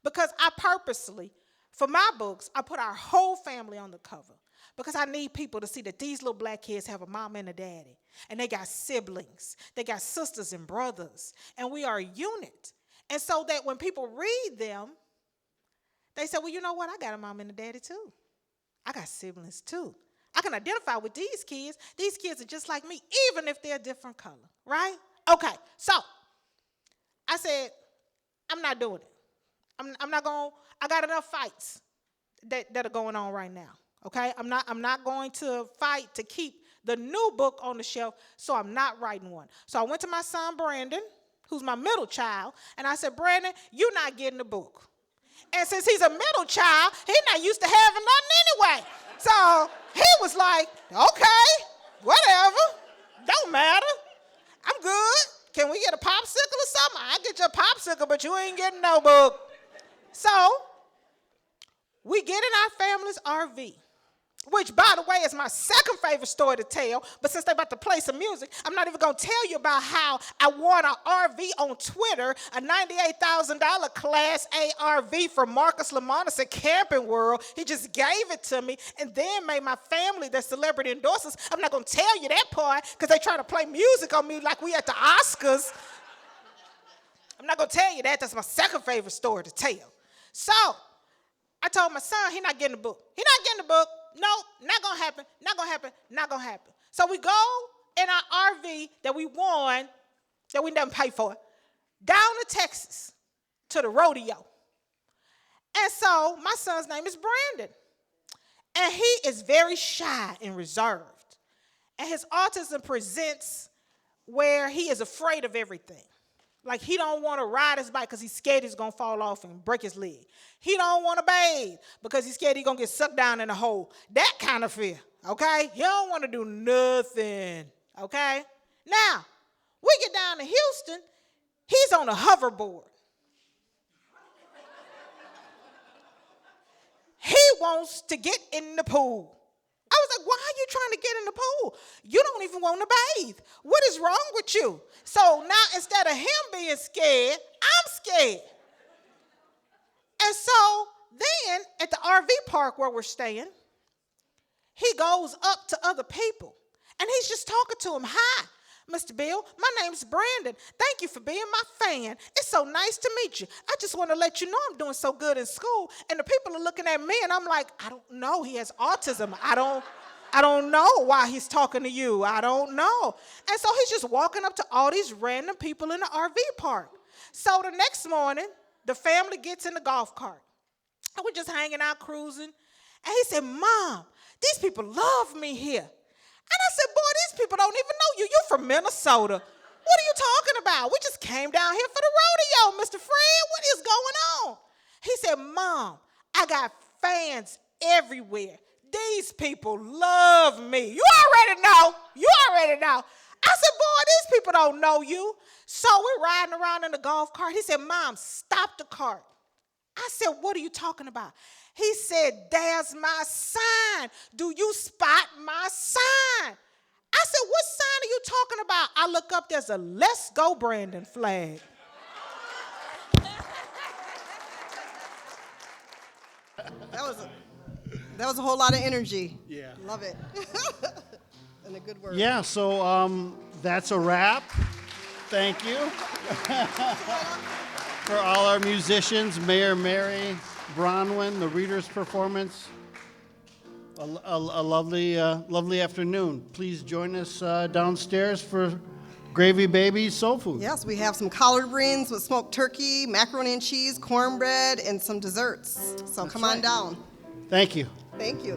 Because I purposely, for my books, I put our whole family on the cover. Because I need people to see that these little black kids have a mama and a daddy. And they got siblings. They got sisters and brothers. And we are a unit. And so that when people read them, they say, well, you know what? I got a mom and a daddy too. I got siblings too. I can identify with these kids. These kids are just like me, even if they're a different color, right? Okay, so I said, I'm not doing it. I'm not going, I got enough fights that are going on right now, okay? I'm not going to fight to keep the new book on the shelf, so I'm not writing one. So I went to my son, Brandon, who's my middle child, and I said, Brandon, you're not getting the book. And since he's a middle child, he's not used to having nothing anyway. So he was like, okay, whatever, don't matter. I'm good. Can we get a popsicle or something? I'll get you a popsicle, but you ain't getting no book. So we get in our family's RV, which, by the way, is my second favorite story to tell. But since they're about to play some music, I'm not even going to tell you about how I won an RV on Twitter, a $98,000 Class A RV from Marcus Lamonis at Camping World. He just gave it to me and then made my family their celebrity endorsers. I'm not going to tell you that part because they try to play music on me like we at the Oscars. I'm not going to tell you that. That's my second favorite story to tell. So I told my son he's not getting the book. He's not getting the book. No, not going to happen, not going to happen, not going to happen. So we go in our RV that we won, that we never paid for, down to Texas to the rodeo. And so my son's name is Brandon. And he is very shy and reserved. And his autism presents where he is afraid of everything. Like he don't want to ride his bike because he's scared he's going to fall off and break his leg. He don't want to bathe because he's scared he's going to get sucked down in a hole. That kind of fear, okay? He don't want to do nothing, okay? Now, we get down to Houston. He's on a hoverboard. He wants to get in the pool. I was like, why are you trying to get in the pool? You don't even want to bathe. What is wrong with you? So now instead of him being scared, I'm scared. And so then at the RV park where we're staying, he goes up to other people and he's just talking to them. Hi, Mr. Bill, my name's Brandon. Thank you for being my fan. It's so nice to meet you. I just want to let you know I'm doing so good in school. And the people are looking at me and I'm like, I don't know. He has autism. I don't know why he's talking to you. I don't know. And so he's just walking up to all these random people in the RV park. So the next morning, the family gets in the golf cart. And we're just hanging out, cruising. And he said, Mom, these people love me here. And I said, boy, these people don't even know you. You're from Minnesota. What are you talking about? We just came down here for the rodeo, Mr. Fred. What is going on? He said, Mom, I got fans everywhere. These people love me. You already know. You already know. I said, boy, these people don't know you. So we're riding around in the golf cart. He said, Mom, stop the cart. I said, what are you talking about? He said, there's my sign. Do you spot my sign? I said, what sign are you talking about? I look up, there's a Let's Go Brandon flag. That was a whole lot of energy. Yeah. Love it. And a good word. Yeah, so that's a wrap. Thank you. For all our musicians, Mayor Mary Bronwyn, the reader's performance. A lovely afternoon. Please join us downstairs for Gravy Baby Soul Food. Yes, we have some collard greens with smoked turkey, macaroni and cheese, cornbread, and some desserts. So come on down. Thank you. Thank you.